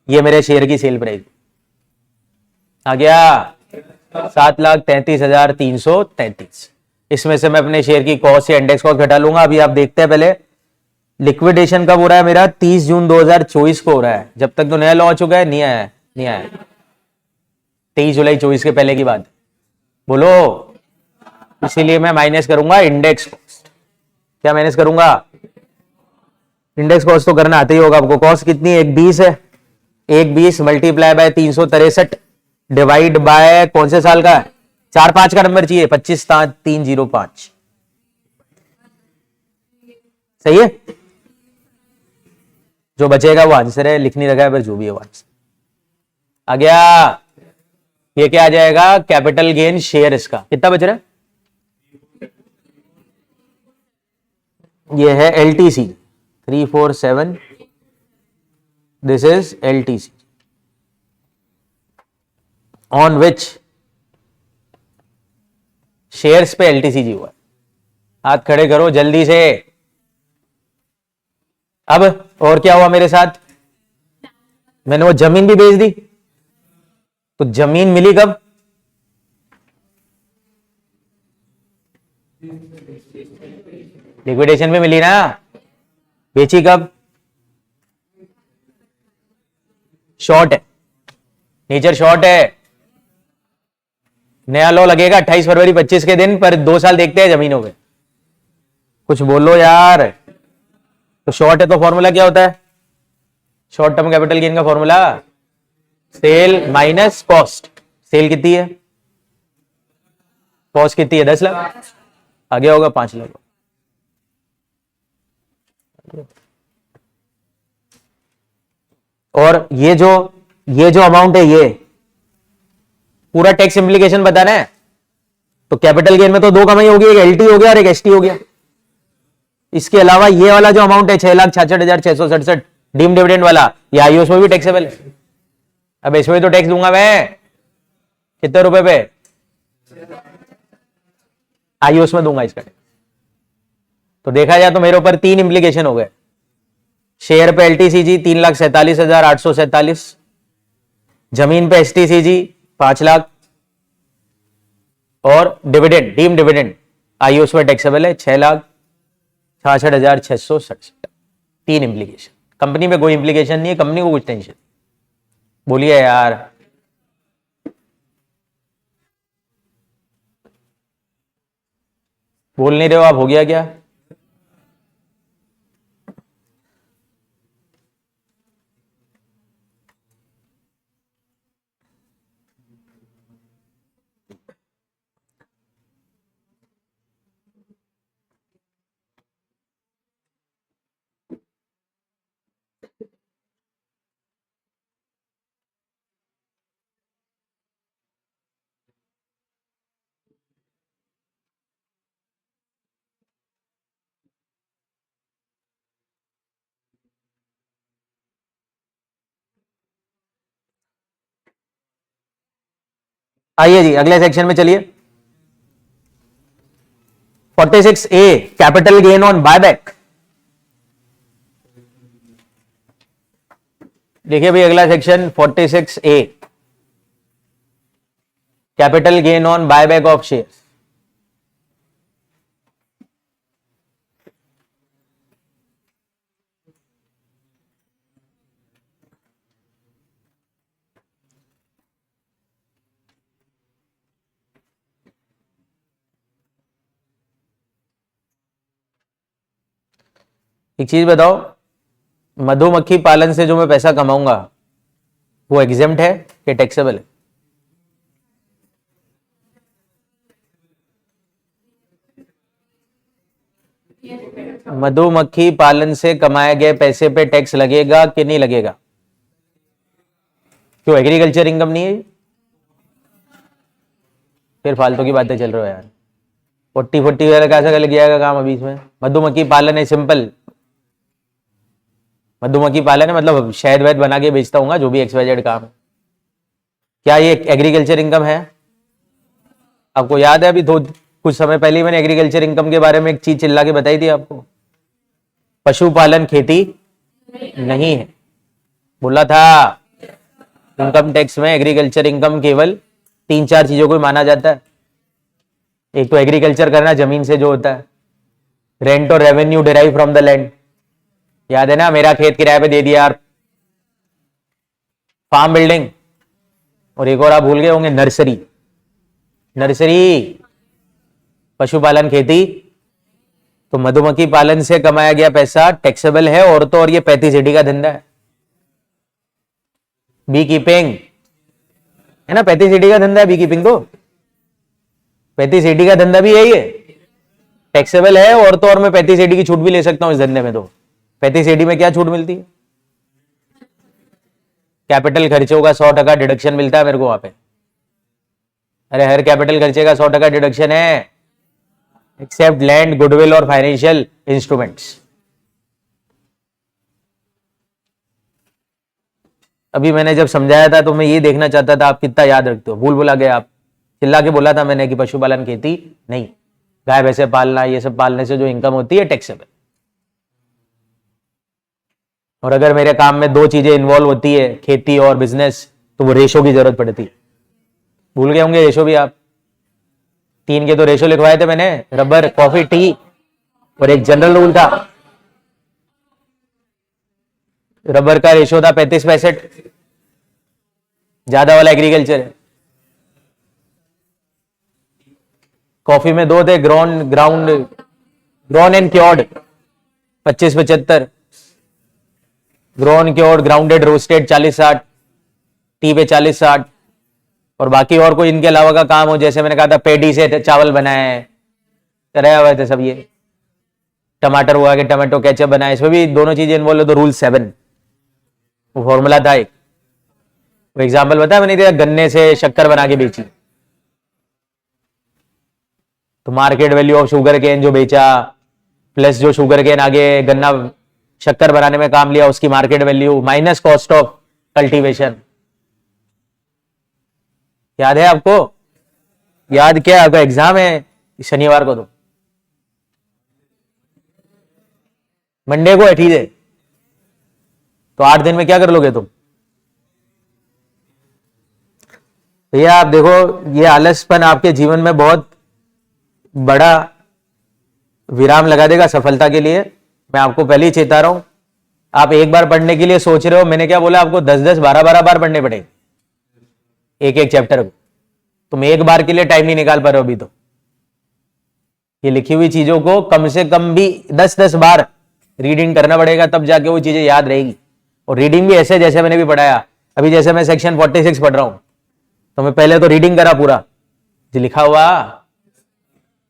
ये मेरे शेयर की सेल प्राइस आ गया 7,33,333। इसमें से मैं अपने शेयर की कॉस्ट या इंडेक्स कॉस्ट घटा लूंगा। अभी आप देखते हैं, पहले लिक्विडेशन कब हो रहा है मेरा, 30 जून 2024 को हो रहा है। जब तक तो नया लॉ आ चुका है, नहीं आया, नहीं आया। 23 जुलाई 24 के पहले की बात, बोलो। इसीलिए मैं माइनस करूंगा इंडेक्स कॉस्ट। क्या माइनस करूंगा, इंडेक्स कॉस्ट तो करना आते ही होगा आपको। कॉस्ट कितनी है, 120 है, 120 मल्टीप्लाई बाय 363 डिवाइड बाय कौन से साल का है, 4-5 का नंबर चाहिए, 25,305। सही है, जो बचेगा वो आंसर है, लिख नहीं रखा है पर जो भी है वो आंसर आ गया। ये क्या आ जाएगा, कैपिटल गेन शेयर। इसका कितना बच रहा है, ये है LTC 347, this is LTC on which shares पे LTC जी हुआ है। हाथ खड़े करो जल्दी से। अब और क्या हुआ मेरे साथ, मैंने वो जमीन भी बेच दी, तो जमीन मिली कब, लिक्विडेशन में मिली ना। बेची कब, शॉर्ट है, नेचर शॉर्ट है। नया लॉ लगेगा 28 फरवरी 25 के दिन, पर 2 साल देखते हैं जमीनों पे। कुछ बोलो यार। तो शॉर्ट है तो फॉर्मूला क्या होता है, शॉर्ट टर्म कैपिटल गेन का formula, sale minus cost. Sale कितनी है, कॉस्ट कितनी है, 10 लाख, आगे होगा 5 लाख। और ये जो अमाउंट है, ये पूरा टैक्स इंप्लीकेशन बताना है। तो कैपिटल गेन में तो 2 कमाई होगी, एक LT हो गया और एक ST हो गया। इसके अलावा ये वाला जो अमाउंट है 6,66,667 डीम डिविडेंड वाला, ये आईओएस में भी टैक्सेबल है। अब इसमें तो टैक्स दूंगा मैं, कितने रुपए पे, आईओएस में दूंगा इसका। तो देखा जाए तो मेरे ऊपर 3 इंप्लीकेशन हो गए। शेयर पे LTCG 3,47,847, जमीन पे STCG 5 लाख, और डिविडेंड डीम डिविडेंड आईओएस में टैक्सेबल है 6,66,667। 3 इंप्लीकेशन, कंपनी में कोई इंप्लीकेशन नहीं है, कंपनी को कुछ टेंशन। बोलिए यार। बोल नहीं रहे हो आप, हो गया क्या? आइए जी अगले सेक्शन में चलिए। 46A capital gain on buyback. देखिए भाई अगला section 46A capital gain on buyback of shares. एक चीज बताओ, मधुमक्खी पालन से जो मैं पैसा कमाऊंगा वो एग्जेम्प्ट है कि टैक्सेबल है? मधुमक्खी पालन से कमाए गए पैसे पे टैक्स लगेगा कि नहीं लगेगा? क्यों, एग्रीकल्चर इनकम नहीं है? फिर फालतू की बातें चल रही हो यार। 40 वाला कैसा लग जाएगा काम अभी इसमें? मधुमक्खी पालन है, सिंपल। मधुमक्खी पालन है मतलब शहद वहद बना के बेचता हूँ, जो भी XYZ काम है। क्या ये एग्रीकल्चर इनकम है? आपको याद है अभी कुछ समय पहले मैंने एग्रीकल्चर इनकम के बारे में एक चीज चिल्ला के बताई थी आपको। पशुपालन खेती नहीं है, बोला था। इनकम टैक्स में एग्रीकल्चर इनकम केवल 3-4 चीजों को माना जाता है। एक तो एग्रीकल्चर करना जमीन से जो होता है, रेंट और revenue derive from the land, याद है ना, मेरा खेत किराए पे दे दिया यार, फार्म बिल्डिंग, और एक और आप भूल गए होंगे, नर्सरी। पशुपालन खेती। तो मधुमक्खी पालन से कमाया गया पैसा टैक्सेबल है, और तो और ये 3580 का धंधा है। बी कीपिंग है ना, 3580 का धंधा है बी कीपिंग। तो 3580 का धंधा भी है, ये टैक्सेबल है, और तो और मैं 3580 की छूट भी ले सकता हूं इस धंधे में। तो 3580 में क्या छूट मिलती है? कैपिटल खर्चों का 100% डिडक्शन मिलता है मेरे को वहां पे। अरे हर कैपिटल खर्चे का 100% डिडक्शन है, एक्सेप्ट लैंड, गुडविल और फाइनेंशियल इंस्ट्रूमेंट्स। अभी मैंने जब समझाया था तो मैं ये देखना चाहता था आप कितना याद रखते हो। भूल भुला गए आप। चिल्ला के बोला था मैंने कि पशुपालन खेती नहीं, गाय भैंसे पालना, ये सब पालने से जो इनकम होती है टैक्सेबल। और अगर मेरे काम में 2 चीजें इन्वॉल्व होती है, खेती और बिजनेस, तो वो रेशो की जरूरत पड़ती है। भूल गए होंगे रेशो भी आप। 3 के तो रेशो लिखवाए थे मैंने, रबर, कॉफी, टी, और एक जनरल रूल था। रबर का रेशो था 35-65, ज्यादा वाला एग्रीकल्चर है। कॉफी में 2 थे, grown and cured 25-75, grown cured, grounded, roasted 40-60, T पे 40-60, और बाकी और कोई इनके अलावा का काम हो, जैसे मैंने कहा था पेडी से चावल बनाए, रहे हुए थे सब ये। टमाटर हुआ कि टमाटो केचप बनाए, इसमें भी दोनों चीजें इन्वॉल्व हो तो रूल 7, वो फॉर्मूला था एक। वो एग्जाम्पल बताया मैंने दिया, गन्ने से शक्कर बना के बेची, तो market value of sugarcane जो बेचा, प्लस जो शुगर केन आगे गन्ना शक्कर बनाने में काम लिया, उसकी market value minus cost of cultivation. याद है आपको? याद क्या? आपका एग्जाम है शनिवार को, तो मंडे को है, ठीक है? तो 8 दिन में क्या कर लोगे तुम? भैया आप देखो, ये आलसपन आपके जीवन में बहुत बड़ा विराम लगा देगा सफलता के लिए। मैं आपको पहले ही चेता रहा हूं। आप एक बार पढ़ने के लिए सोच रहे हो, मैंने क्या बोला आपको? 10-10, 12-12 बार पढ़ने पड़ेंगे एक चैप्टर को। तुम एक बार के लिए टाइम नहीं निकाल पा रहे हो अभी। तो ये लिखी हुई चीजों को कम से कम भी 10-10 बार रीडिंग करना पड़ेगा, तब जाके वो चीजें याद रहेगी। और रीडिंग भी ऐसे जैसे मैंने भी पढ़ाया। अभी जैसे मैं सेक्शन 46 पढ़ रहा हूं, तो मैं पहले तो रीडिंग करा पूरा, जो लिखा हुआ।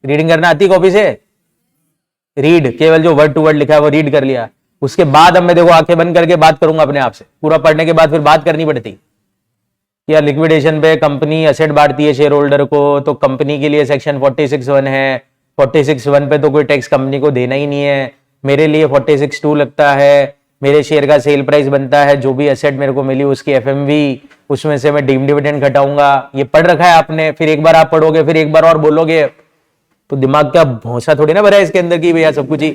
रीडिंग करना आती कॉपी से? रीड, केवल जो वर्ड टू वर्ड लिखा है वो रीड कर लिया। उसके बाद अब मैं देखो आंखें बंद करके बात करूंगा अपने आप से। पूरा पढ़ने के बाद फिर बात करनी पड़ती या लिक्विडेशन पे कंपनी एसेट बांटती है शेयर होल्डर को, तो कंपनी के लिए सेक्शन 46(1) है। 46(1) पे तो कोई टैक्स कंपनी को देना ही नहीं है। मेरे लिए 46(2) लगता है। मेरे शेयर का सेल प्राइस बनता है, जो भी एसेट मेरे को मिली उसकी एफएमवी, उसमें से मैं डीम डिविडेंड घटाऊंगा। ये पढ़ रखा है आपने, फिर एक बार आप पढ़ोगे फिर एक बार और बोलोगे तो दिमाग का भौंसा थोड़ी ना भरा है इसके अंदर की भैया सब कुछ ही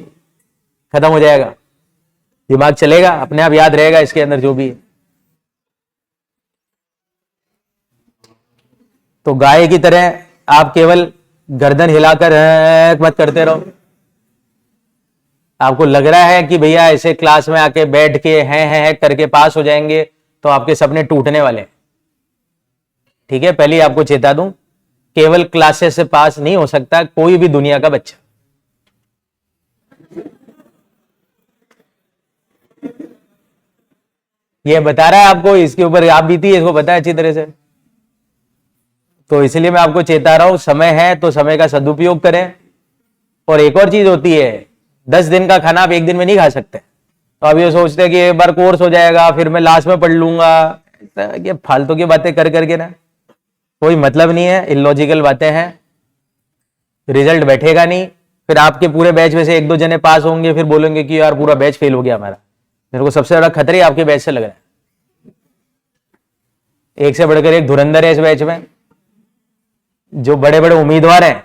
खत्म हो जाएगा। दिमाग चलेगा, अपने आप याद रहेगा इसके अंदर जो भी है। तो गाय की तरह आप केवल गर्दन हिलाकर मत करते रहो। आपको लग रहा है कि भैया ऐसे क्लास में आके बैठ के हैं करके पास हो जाएंगे, तो आपके सपने टूटने वाले हैं। ठीक है, पहले आपको चेता दूं, केवल क्लासेस से पास नहीं हो सकता कोई भी दुनिया का बच्चा। ये बता रहा है आपको, इसके ऊपर आप बीती है, इसको पता है अच्छी तरह से। तो इसलिए मैं आपको चेता रहा हूं, समय है तो समय का सदुपयोग करें। और एक और चीज होती है, 10 दिन का खाना आप एक दिन में नहीं खा सकते। तो अब ये सोचते हैं कि एक बार कोर्स हो जाएगा फिर मैं लास्ट में पढ़ लूंगा, ये फालतू की बातें कर करके ना कोई मतलब नहीं है, इलॉजिकल बातें हैं, रिजल्ट बैठेगा नहीं। फिर आपके पूरे बैच में से 1-2 जने पास होंगे, फिर बोलेंगे कि यार पूरा बैच फेल हो गया हमारा। मेरे को सबसे ज्यादा खतरे आपके बैच से लग रहा है। एक से बढ़कर एक धुरंधर है इस बैच में, जो बड़े बड़े उम्मीदवार हैं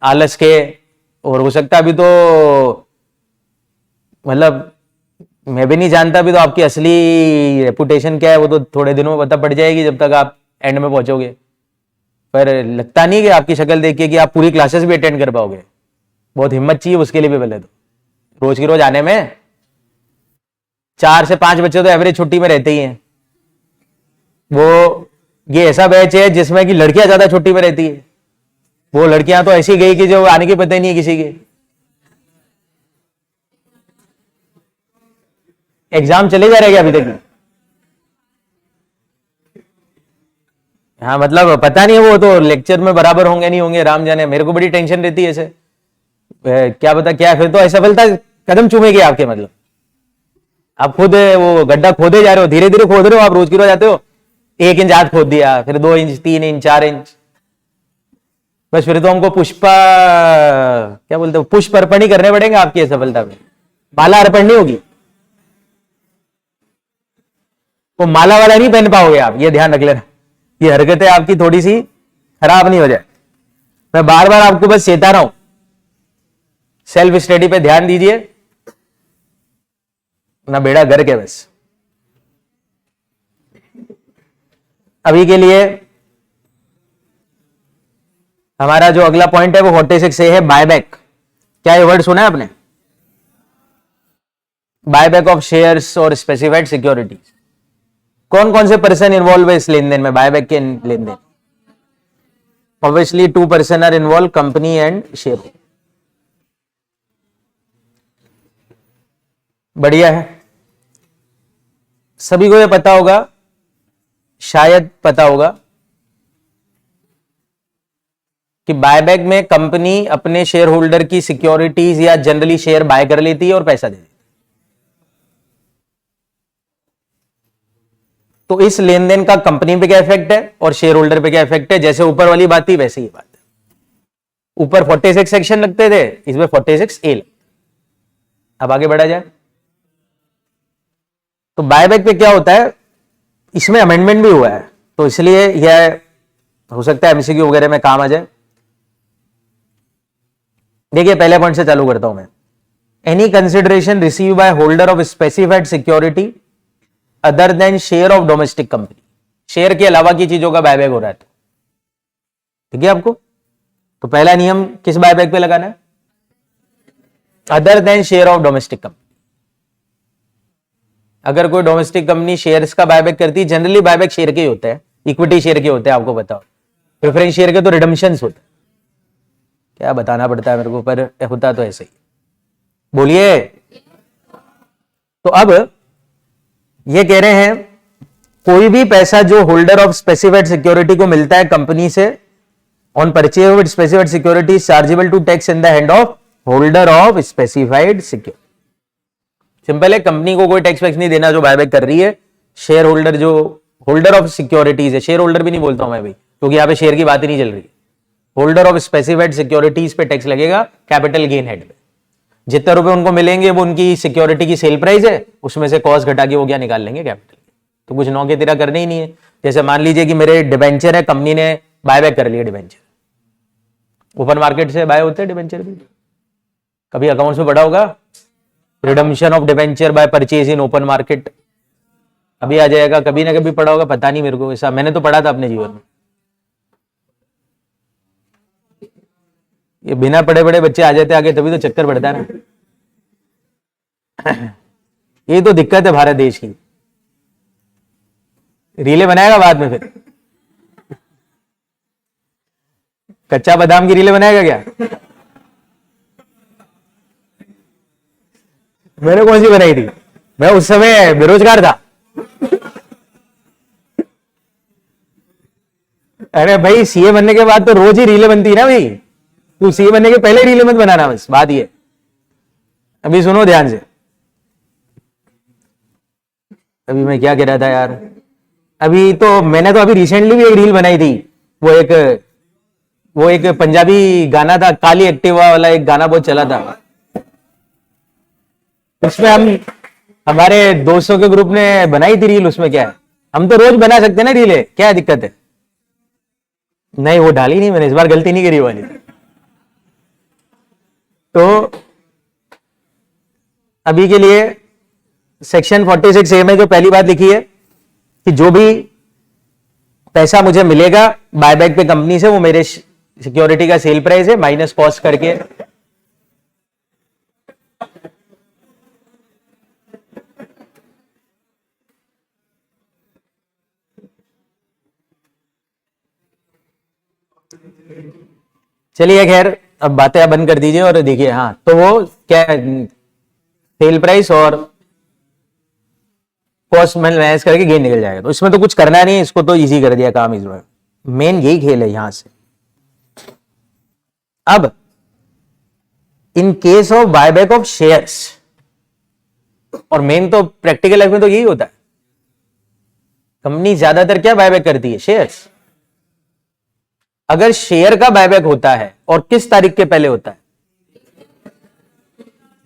आलस के। और हो सकता है अभी तो मतलब मैं भी नहीं जानता अभी तो आपकी असली रेपुटेशन क्या है, वो तो थोड़े दिनों में पता पड़ जाएगी जब तक आप एंड में पहुंचोगे। पर लगता नहीं कि आपकी शक्ल देख के कि आप पूरी क्लासेस भी अटेंड कर पाओगे। बहुत हिम्मत चाहिए उसके लिए भी। पहले तो रोज की रोज आने में 4 से 5 बच्चे तो एवरेज छुट्टी में रहते ही हैं। वो ये ऐसा बैच है जिसमें कि लड़कियां ज्यादा छुट्टी में रहती है। वो लड़कियां तो ऐसी गई कि जो आने की पता ही नहीं है किसी के। एग्जाम चले जा रहे हैं अभी तक? हाँ, मतलब पता नहीं है, वो तो लेक्चर में बराबर होंगे नहीं होंगे, राम जाने। मेरे को बड़ी टेंशन रहती है ऐसे, क्या पता क्या है। फिर तो असफलता कदम चूमेगी आपके। मतलब आप खुद वो गड्ढा खोदे जा रहे हो, धीरे धीरे खोद रहे हो आप, रोज की रोज आते हो, 1 इंच हाथ खोद दिया, फिर 2 इंच, 3 इंच, 4 इंच, बस फिर तो हमको पुष्पा क्या बोलते हो, पुष्प अर्पण ही करने पड़ेंगे आपकी सफलता में। माला अर्पण नहीं होगी, वो माला वाला नहीं पहन पाओगे आप, ये ध्यान रख लेना। ये हरकतें आपकी थोड़ी सी खराब नहीं हो जाए। मैं बार बार आपको बस चेता रहा हूं, सेल्फ स्टडी पे ध्यान दीजिए ना, बेड़ा गर्क है बस। अभी के लिए हमारा जो अगला पॉइंट है वो 46 है, बायबैक। क्या ये वर्ड सुना है आपने? बायबैक ऑफ शेयर्स और स्पेसिफाइड सिक्योरिटीज। कौन कौन से पर्सन इन्वॉल्व है इस लेन देन में, बायबैक के लेन देन? Obviously 2 person are involve, company and share. बढ़िया है, सभी को ये पता होगा, शायद पता होगा कि बायबैक में कंपनी अपने शेयर होल्डर की सिक्योरिटीज या जनरली शेयर बाय कर लेती है और पैसा दे देती है। तो इस लेन देन का कंपनी पे क्या इफेक्ट है और शेयर होल्डर पे क्या इफेक्ट है? जैसे ऊपर वाली बात थी वैसे ही बात है। ऊपर 46 सेक्शन लगते थे, इसमें 46A लगते। अब आगे बढ़ा जाए तो बायबैक पे क्या होता है, इसमें अमेंडमेंट भी हुआ है, तो इसलिए यह हो सकता है एमसीक्यू वगैरह में काम आ जाए। देखिए पहले पॉइंट से चालू करता हूं मैं। Any consideration receive by holder of specified security other than share of domestic company. Share के अलावा की चीजों का बायबैक हो रहा है तो ठीक है आपको। तो पहला नियम किस बायबैक पे लगाना है? Other than share of domestic company. अगर कोई डोमेस्टिक कंपनी शेयर्स का बायबैक करती है, जनरली बायबैक शेयर के ही होते हैं, इक्विटी शेयर के होते हैं, आपको बताओ। प्रेफरेंस शेयर के तो रिडम्पशंस होते हैं, क्या बताना पड़ता है मेरे को, पर होता तो ऐसे ही। बोलिए। तो अब ये कह रहे हैं कोई भी पैसा जो होल्डर ऑफ स्पेसिफाइड सिक्योरिटी को मिलता है कंपनी से on purchase of specified security chargeable to tax in the hand of holder of specified security. Simple है, कंपनी को कोई टैक्स वैक्स नहीं देना जो बायबैक कर रही है। शेयर होल्डर जो होल्डर ऑफ सिक्योरिटीज है, शेयर होल्डर भी नहीं बोलता हूं मैं भी, क्योंकि यहां पे शेयर की बात ही नहीं चल रही। होल्डर ऑफ स्पेसिफाइड सिक्योरिटीज पे टैक्स लगेगा कैपिटल गेन हेड पे। जितने रुपए उनको मिलेंगे वो उनकी सिक्योरिटी की सेल प्राइस है, उसमें से कॉस्ट घटा के वो क्या निकाल लेंगे, कैपिटल। तो कुछ नौ के तेरा करने ही नहीं है। जैसे मान लीजिए कि मेरे डिबेंचर है, कंपनी ने बायबैक कर लिया डिबेंचर, ओपन मार्केट से बाय होते हैं डिबेंचर भी, कभी अकाउंट्स में पढ़ा होगा, redemption of debenture by purchase in open market, अभी आ जाएगा, कभी ना कभी पढ़ा होगा, पता नहीं मेरे को, ऐसा मैंने तो पढ़ा था अपने जीवन में। ये बिना पढ़े पढ़े बच्चे आ जाते आगे, तभी तो चक्कर पड़ता है ना। ये तो दिक्कत है भारत देश की। रीले बनाएगा बाद में फिर, कच्चा बादाम की रीले बनाएगा क्या? मैंने कौन सी बनाई थी, मैं उस समय बेरोजगार था। अरे भाई सीए बनने के बाद तो रोज ही रीले बनती है ना भाई, तू सीए बनने के पहले रीले मत बनाना, बस बात ये। अभी सुनो ध्यान से, अभी मैं क्या कह रहा था यार, अभी तो मैंने तो अभी रिसेंटली भी एक रील बनाई थी, वो एक पंजाबी गाना था, काली एक्टिवा वाला एक गाना बहुत चला था, उसमें हमारे दोस्तों के ग्रुप ने बनाई थी रील। उसमें क्या है, हम तो रोज बना सकते हैं ना रीले, क्या दिक्कत है? नहीं वो डाली नहीं मैंने, इस बार गलती नहीं करी वाली। तो अभी के लिए सेक्शन 46A में जो पहली बात लिखी है कि जो भी पैसा मुझे मिलेगा बायबैक पे कंपनी से, वो मेरे सिक्योरिटी का सेल प्राइस है माइनस कॉस्ट करके। चलिए खैर अब बातें आप बंद कर दीजिए और देखिए, हाँ तो वो क्या सेल प्राइस और कॉस्ट मैनेज करके गेन निकल जाएगा। तो इसमें तो कुछ करना नहीं है, इसको तो इजी कर दिया काम, इसमें मेन यही खेल है यहां से। अब इन case of buyback of shares, और मेन तो प्रैक्टिकल लाइफ में तो यही होता है, कंपनी ज्यादातर क्या बायबैक करती है, शेयर्स। अगर शेयर का बायबैक होता है और किस तारीख के पहले होता है,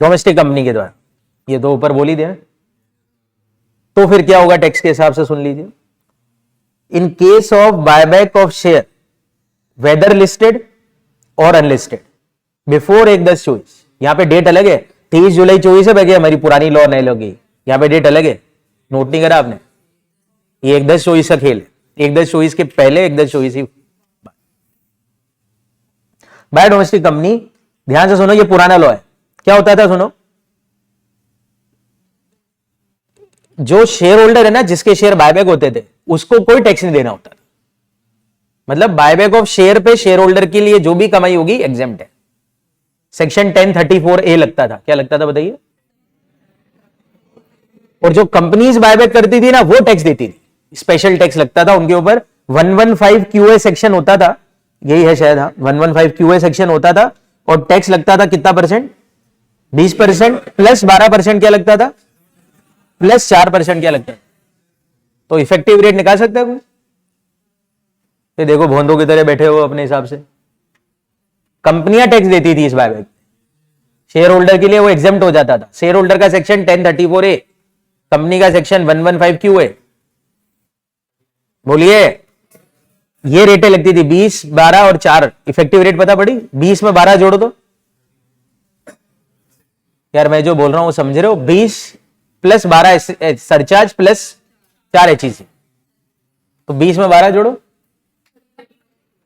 डोमेस्टिक कंपनी के द्वारा, ये तो ऊपर बोल ही दिया, तो फिर क्या होगा टैक्स के हिसाब से सुन लीजिए। In case of buyback of share whether listed और अनलिस्टेड बिफोर 1/10/24, यहां पे डेट अलग है, 23 जुलाई 24 है भैया, हमारी पुरानी लॉ नई लॉ की, यहां पे डेट अलग है, नोट नहीं करा आपने, ये 1/10/24 का खेल है, 1/10/24 के पहले 1/10/24 ही बाय डोमेस्टिक कंपनी। ध्यान से सुनो, ये पुराना लॉ है, क्या होता था सुनो, जो शेयर होल्डर है ना, जिसके शेयर बायबैक होते थे, उसको कोई टैक्स नहीं देना होता था। मतलब बायबैक ऑफ शेयर पे शेयर होल्डर के लिए जो भी कमाई होगी एग्जेम्प्ट है। सेक्शन 1034A लगता था, क्या लगता था बताइए? और जो कंपनीज बायबैक करती थी ना, वो टैक्स देती थी, स्पेशल टैक्स लगता था उनके ऊपर। 115QA सेक्शन होता था, यही है शायद, हाँ 115QA सेक्शन होता था, और टैक्स लगता था कितना परसेंट, 20% प्लस 12% क्या लगता था, प्लस 4% क्या लगता है। तो इफेक्टिव रेट निकाल सकता है कोई? ये देखो भोंदों की तरह बैठे हो अपने हिसाब से। कंपनियां टैक्स देती थी इस बायबैक, शेयर होल्डर के लिए वो एग्जेम्प्ट हो जाता था। शेयर होल्डर का सेक्शन 1034A, कंपनी का सेक्शन 115QA। बोलिए, ये रेटें लगती थी 20, 12 और 4। इफेक्टिव रेट पता पड़ी, 20 में 12 जोड़ दो यार, मैं जो बोल रहा हूं वो समझ रहे हो, 20 प्लस 12 सरचार्ज प्लस 4 HEC, तो 20 में 12 जोड़ो,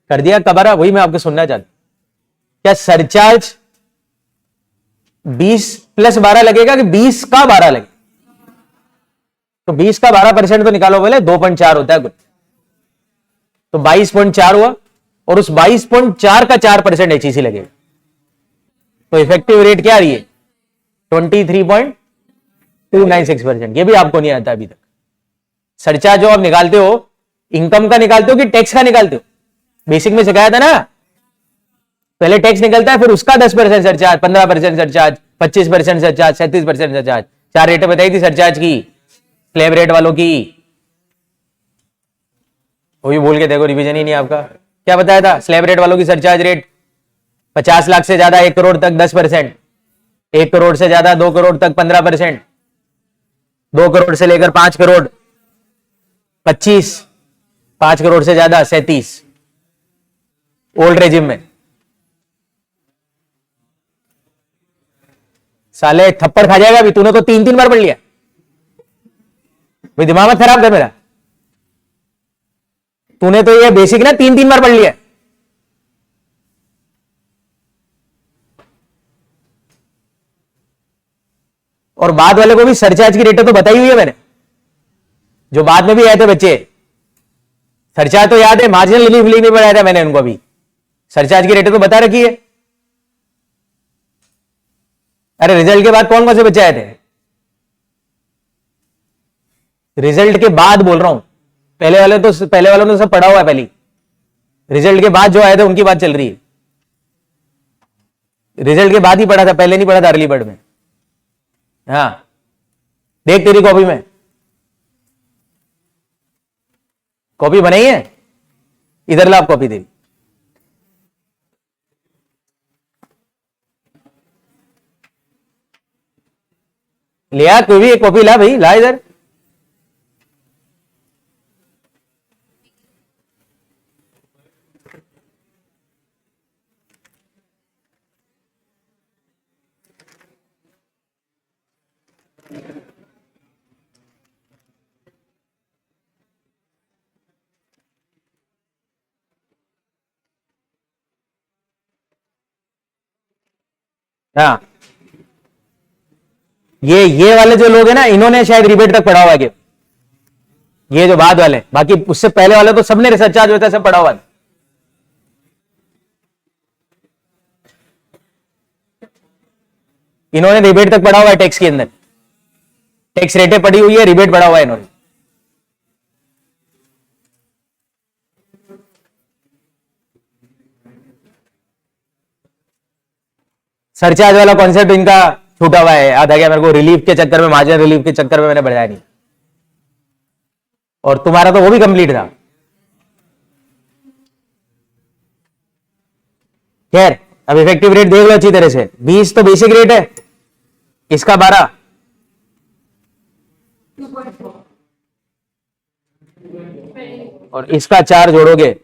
कर दिया कबारा। वही मैं आपको सुनना चाहता, क्या सरचार्ज 20 प्लस 12 लगेगा कि 20 का 12 लगेगा? तो 20 का 12% तो निकालो, बोले 2.4 होता है कुछ, तो 22.4 हुआ, और उस 22.4 का 4% HEC लगेगा। तो इफेक्टिव रेट क्या आ रही है, 23.296%। ये भी आपको नहीं आता अभी तक। सरचार्ज जो आप निकालते हो, इनकम का निकालते हो कि टैक्स का निकालते हो? बेसिक में सिखाया था ना, पहले टैक्स निकलता है, फिर उसका 10% सरचार्ज, 15% सरचार्ज, 25% सरचार्ज, 37% सरचार्ज। 4 रेटें बताई थी सरचार्ज की, स्लैब रेट वालों की। वो भी बोल के देखो, रिवीजन ही नहीं आपका। क्या बताया था? स्लैब रेट वालों की सरचार्ज रेट 50 लाख से ज्यादा 1 करोड़ तक 10%, 1 करोड़ से ज्यादा 2 करोड़ तक 15%, 2 करोड़ से लेकर 5 करोड़ 25, 5 करोड़ से ज्यादा 37 ओल्ड रेजिम में। साले थप्पड़ खा जाएगा अभी, तूने तो 3-3 बार पढ़ लिया भाई, दिमाग मत खराब कर मेरा। तूने तो ये बेसिक ना 3-3 बार पढ़ लिया। और बाद वाले को भी सरचार्ज की रेटें तो बताई हुई है मैंने, जो बाद में भी आए थे बच्चे। सरचार्ज तो याद है, मार्जिनल रिलीफ नहीं बढ़ाया था मैंने उनको, अभी सरचार्ज की रेटें तो बता रखी है। अरे रिजल्ट के बाद कौन कौन से बच्चे आए थे? रिजल्ट के बाद बोल रहा हूं, पहले वालों ने तो सब पढ़ा हुआ है पहले। रिजल्ट के बाद जो आए थे उनकी बात चल रही है। रिजल्ट के बाद ही पढ़ा था, पहले नहीं पढ़ा था अर्ली बर्ड में। हाँ देख तेरी कॉपी में, कॉपी बनाई है, इधर ला कॉपी तेरी। लिया तू भी एक कॉपी ला भाई, ला इधर। हाँ ये वाले जो लोग हैं ना, इन्होंने शायद रिबेट तक पढ़ा हुआ है, ये जो बाद वाले, बाकी उससे पहले वाले तो सबने रिसर्च चार्ज होता है, सब पढ़ा हुआ है। इन्होंने रिबेट तक पढ़ा हुआ है, टैक्स के अंदर टैक्स रेटें पड़ी हुई है, रिबेट पढ़ा हुआ है इन्होंने। सरचार्ज वाला कॉन्सेप्ट इनका छूटा हुआ है, याद आ गया मेरे को। रिलीफ के चक्कर में, मार्जिन रिलीफ के चक्कर में मैंने बढ़ाया नहीं, और तुम्हारा तो वो भी कंप्लीट था। खैर अब इफेक्टिव रेट देख लो अच्छी तरह से। 20 तो बेसिक रेट है, इसका 12, और इसका 4 जोड़ोगे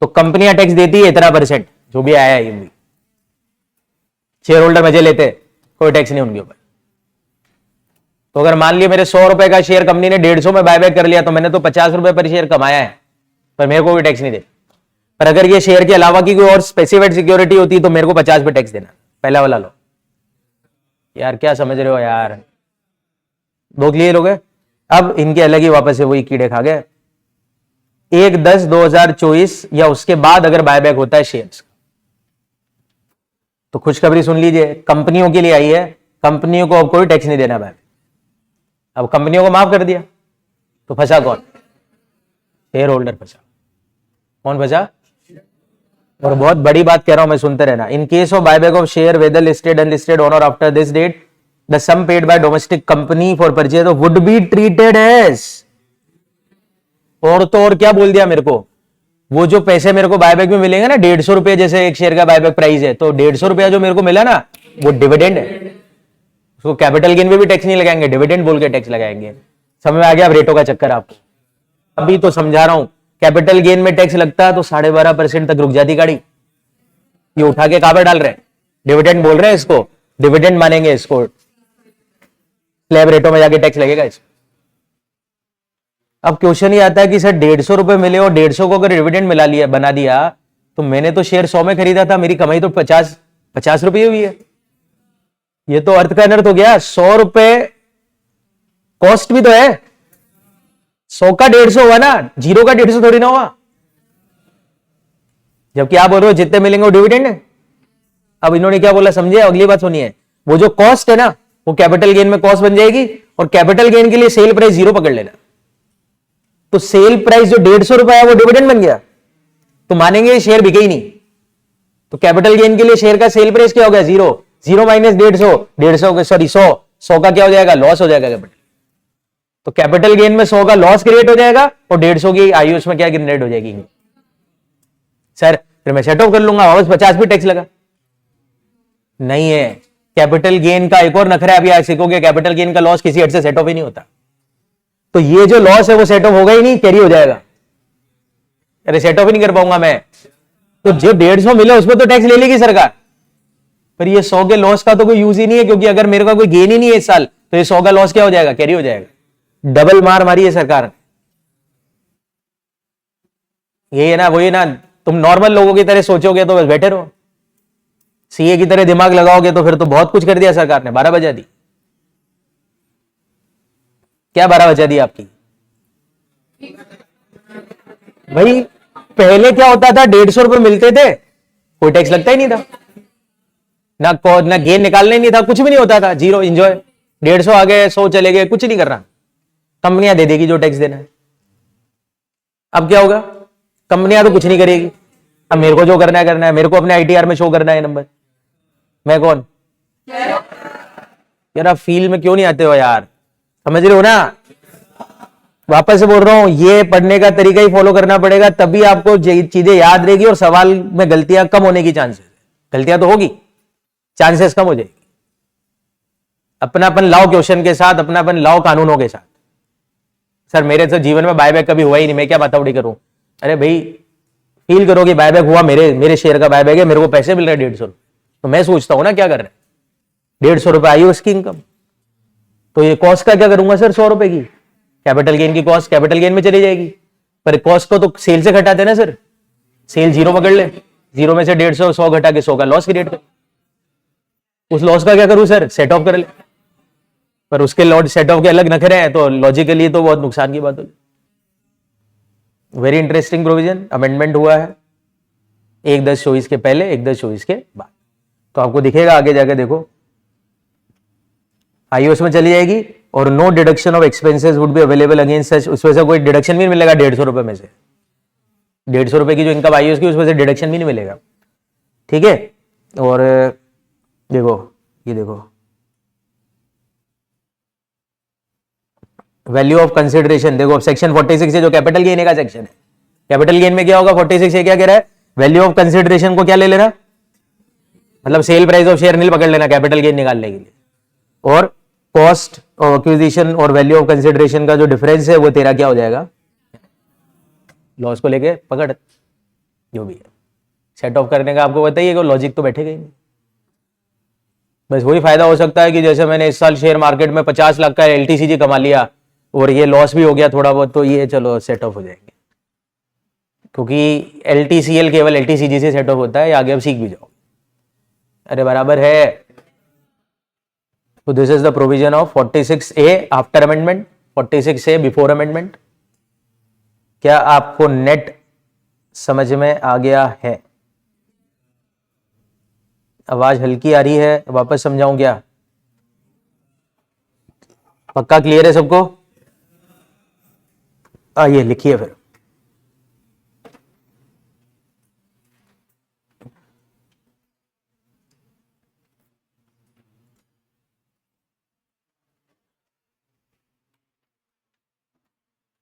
तो कंपनियां टैक्स देती है इतना %, जो भी आया है। भी शेयर होल्डर मजे लेते, कोई टैक्स नहीं उनके ऊपर। तो अगर मान लिया मेरे 100 रुपए का शेयर कंपनी ने 150 में बायबैक कर लिया, तो मैंने तो 50 रुपए पर शेयर कमाया है, पर मेरे को भी टैक्स नहीं दे। पर अगर ये शेयर के अलावा की कोई और स्पेसिफाइड सिक्योरिटी होती तो मेरे को 50 पे टैक्स देना। पहला वाला लो यार, क्या समझ रहे हो यार? 2 क्लियर हो गए। अब इनके अलग ही वापस से वही कीड़े खा गए। 1/10/2024 या उसके बाद अगर बायबैक होता है शेयर्स, तो खुशखबरी सुन लीजिए, कंपनियों के लिए आई है। कंपनियों को अब कोई टैक्स नहीं देना भाई। अब कंपनियों को माफ कर दिया, तो फंसा कौन? शेयर होल्डर फंसा। कौन फंसा? और बहुत बड़ी बात कह रहा हूं मैं, सुनते रहना। In case of buyback of share whether listed unlisted on or after this date, the sum paid by domestic company for purchase would be treated as. और तो और क्या बोल दिया मेरे को, वो जो पैसे मेरे को बायबैक में मिलेंगे ना, 150 रुपए जैसे एक शेयर का बायबैक प्राइस है, तो 150 रुपया जो मेरे को मिला ना, वो डिविडेंड है। उसको कैपिटल गेन पे भी टैक्स नहीं लगाएंगे, डिविडेंड बोल के टैक्स लगाएंगे। समझ में आ गया अब रेटों का चक्कर आपको? अभी तो समझा रहा हूं, कैपिटल गेन में टैक्स लगता है तो 12.5% तक रुक जाती गाड़ी। ये उठा के कहां पर डाल रहे हैं? डिविडेंड बोल रहे हैं इसको, डिविडेंड मानेंगे इसको, स्लैब रेटों में जाके टैक्स लगेगा इसको। अब क्वेश्चन ही आता है कि सर 150 रुपए मिले और 150 को अगर डिविडेंड मिला लिया, बना दिया, तो मैंने तो शेयर 100 में खरीदा था, मेरी कमाई तो 50 रुपये हुई है। ये तो अर्थ का अनर्थ हो गया। 100 रुपए कॉस्ट भी तो है, 100 का 150 हुआ ना, 0 का 150 थोड़ी ना हुआ। जबकि आप बोल रहे हो जितने मिलेंगे वो डिविडेंड है। अब इन्होंने क्या बोला समझे? अगली बात सुनिए, वो जो कॉस्ट है ना, वो कैपिटल गेन में कॉस्ट बन जाएगी, और कैपिटल गेन के लिए सेल प्राइस 0 पकड़ लेना। तो सेल प्राइस जो 150 रुपए है वो डिविडेंड बन गया, तो मानेंगे शेयर बिके ही नहीं। तो कैपिटल गेन के लिए शेयर का सेल प्राइस क्या हो गया? 0 0 माइनस 100 का क्या हो जाएगा? लॉस हो जाएगा कैपिटल। तो कैपिटल गेन में 100 का लॉस क्रिएट हो जाएगा, और 150 की आयुष में क्या जनरेट हो जाएगी? सर फिर मैं सेट ऑफ कर लूंगा, वापस 50 भी टैक्स लगा। नहीं है। कैपिटल गेन का एक और नखरा है, अभी आज सीखोगे। कैपिटल गेन का लॉस किसी हेड से सेट ऑफ ही नहीं होता। तो ये जो लॉस है वो सेट ऑफ होगा ही नहीं, कैरी हो जाएगा। अरे सेट ऑफ ही नहीं कर पाऊंगा मैं। तो जो 150 मिले उसमें तो टैक्स ले लेगी सरकार, पर ये 100 के लॉस का तो कोई यूज ही नहीं है, क्योंकि अगर मेरे का कोई गेन ही नहीं है इस साल, तो ये 100 का लॉस क्या हो जाएगा, कैरी हो जाएगा। डबल मार मारी है सरकार। यही है ना, वही ना। तुम नॉर्मल लोगों की तरह सोचोगे तो बस बैठे रहो, सीए की तरह दिमाग लगाओगे तो फिर तो बहुत कुछ कर दिया सरकार ने। 12 बजा दी। क्या 12 बजा दी आपकी भाई? पहले क्या होता था, 150 रुपए मिलते थे, कोई टैक्स लगता ही नहीं था, ना गेन निकालने नहीं था, कुछ भी नहीं होता था, जीरो इंजॉय। 150 आ गए, 100 चले गए, कुछ नहीं करना, कंपनियां दे देगी जो टैक्स देना है। अब क्या होगा, कंपनियां तो कुछ नहीं करेगी। अब मेरे को जो करना है करना है, मेरे को अपने आईटीआर में शो करना है नंबर। मैं कौन यार? आप फील्ड में क्यों नहीं आते हो यार? समझ रहे हो ना? वापस से बोल रहा हूं, ये पढ़ने का तरीका ही फॉलो करना पड़ेगा, तभी आपको चीजें याद रहेगी और सवाल में गलतियां कम होने की चांसेस। गलतियां तो होगी, चांसेस कम हो जाएगी। अपनापन लाओ क्वेश्चन के साथ, अपनापन लाओ कानूनों के साथ। सर मेरे तो जीवन में बायबैक कभी हुआ ही नहीं, मैं क्या बताऊड़ी करूं? अरे भाई, फील करो कि बायबैक हुआ, मेरे शेयर का बायबैक है, मेरे को पैसे मिल रहे 150, तो मैं सोचता हूं ना क्या कर रहे हैं। 150 आई उसकी इनकम, तो ये कॉस्ट का क्या करूंगा सर? 100 रुपए की कैपिटल गेन की कॉस्ट कैपिटल गेन में चली जाएगी, पर कॉस्ट को तो सेल से घटाते ना सर। सेल जीरो पकड़ ले, जीरो में से 150 100 घटा के 100 का लॉस क्रिएट कर। उस लॉस का क्या करूं सर? सेट ऑफ कर ले। पर उसके लॉट सेट ऑफ के अलग नखरे हैं, तो लॉजिकली तो बहुत नुकसान की बात होगी। वेरी इंटरेस्टिंग प्रोविजन अमेंडमेंट हुआ है 1/10/24 के पहले, 1/10/24 के बाद। तो आपको दिखेगा आगे जाके, देखो आईओएस में चली जाएगी, और no deduction of expenses would be available against such. उसमें से कोई डिडक्शन भी मिलेगा 150 रुपए में से। 150 रुपए की जो इनकम आईओएस की, उसमें से डिडक्शन भी नहीं मिलेगा। ठीक है? और देखो, ये देखो, वैल्यू ऑफ कंसिडरेशन। देखो सेक्शन 46 है जो कैपिटल गेन का सेक्शन है। कैपिटल गेन में क्या होगा? 46 है क्या कह रहा है? वैल्यू ऑफ कंसिडरेशन को क्या ले लेना, मतलब सेल प्राइस ऑफ शेयर नील पकड़ लेना कैपिटल गेन निकालने के लिए, और कॉस्ट ऑफ एक्विजिशन और वैल्यू ऑफ कंसिडरेशन का जो डिफरेंस है वो तेरा क्या हो जाएगा, लॉस को लेके पकड़, जो भी है। सेट ऑफ करने का आपको बताइए कि लॉजिक तो बैठेगा ही नहीं। बस वही फायदा हो सकता है कि जैसे मैंने इस साल शेयर मार्केट में 50 लाख का एलटीसीजी कमा लिया और ये लॉस भी हो गया थोड़ा बहुत, तो ये चलो सेट ऑफ हो जाएंगे, क्योंकि एलटीसीएल केवल एलटीसीजी से सेट ऑफ होता है। आगे अब सीख भी जाओ। अरे बराबर है। तो this is the provision of 46A after amendment, 46A before amendment. क्या आपको नेट समझ में आ गया है? आवाज हल्की आ रही है, वापस समझाऊं क्या? पक्का क्लियर है सबको? आइए लिखिए फिर।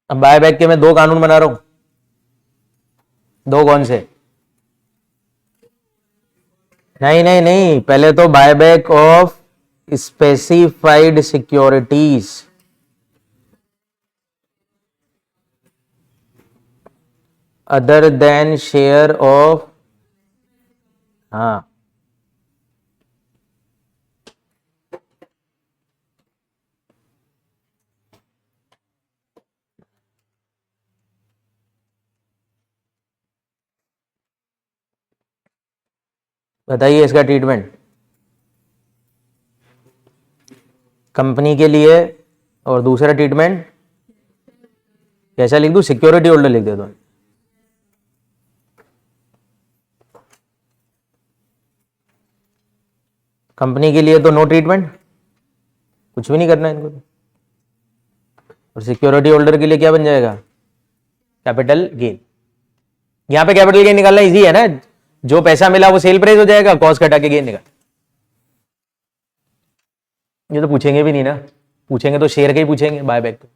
अब बायबैक के मैं दो कानून बना रहा हूं। दो कौन से? नहीं नहीं नहीं, पहले तो buyback of specified securities, other than share of, हाँ, बताइए इसका ट्रीटमेंट कंपनी के लिए। और दूसरा ट्रीटमेंट कैसा लिख दूं? सिक्योरिटी होल्डर लिख दे दो। कंपनी के लिए तो नो ट्रीटमेंट, कुछ भी नहीं करना है इनको। और सिक्योरिटी होल्डर के लिए क्या बन जाएगा? Capital gain. यहां पे कैपिटल गेन निकालना इजी है ना, जो पैसा मिला वो सेल प्राइस हो जाएगा, कॉस्ट घटा के गेन निकाल। ये तो पूछेंगे भी नहीं ना, पूछेंगे तो शेयर के ही पूछेंगे, बायबैक तो।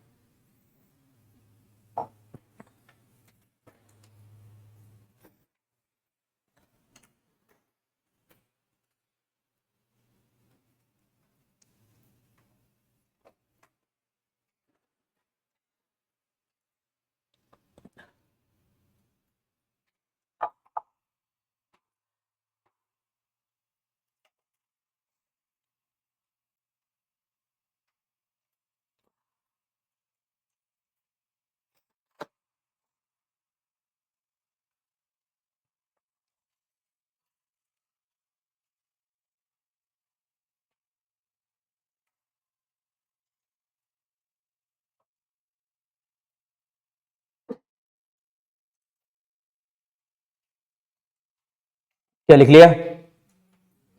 क्या लिख लिया?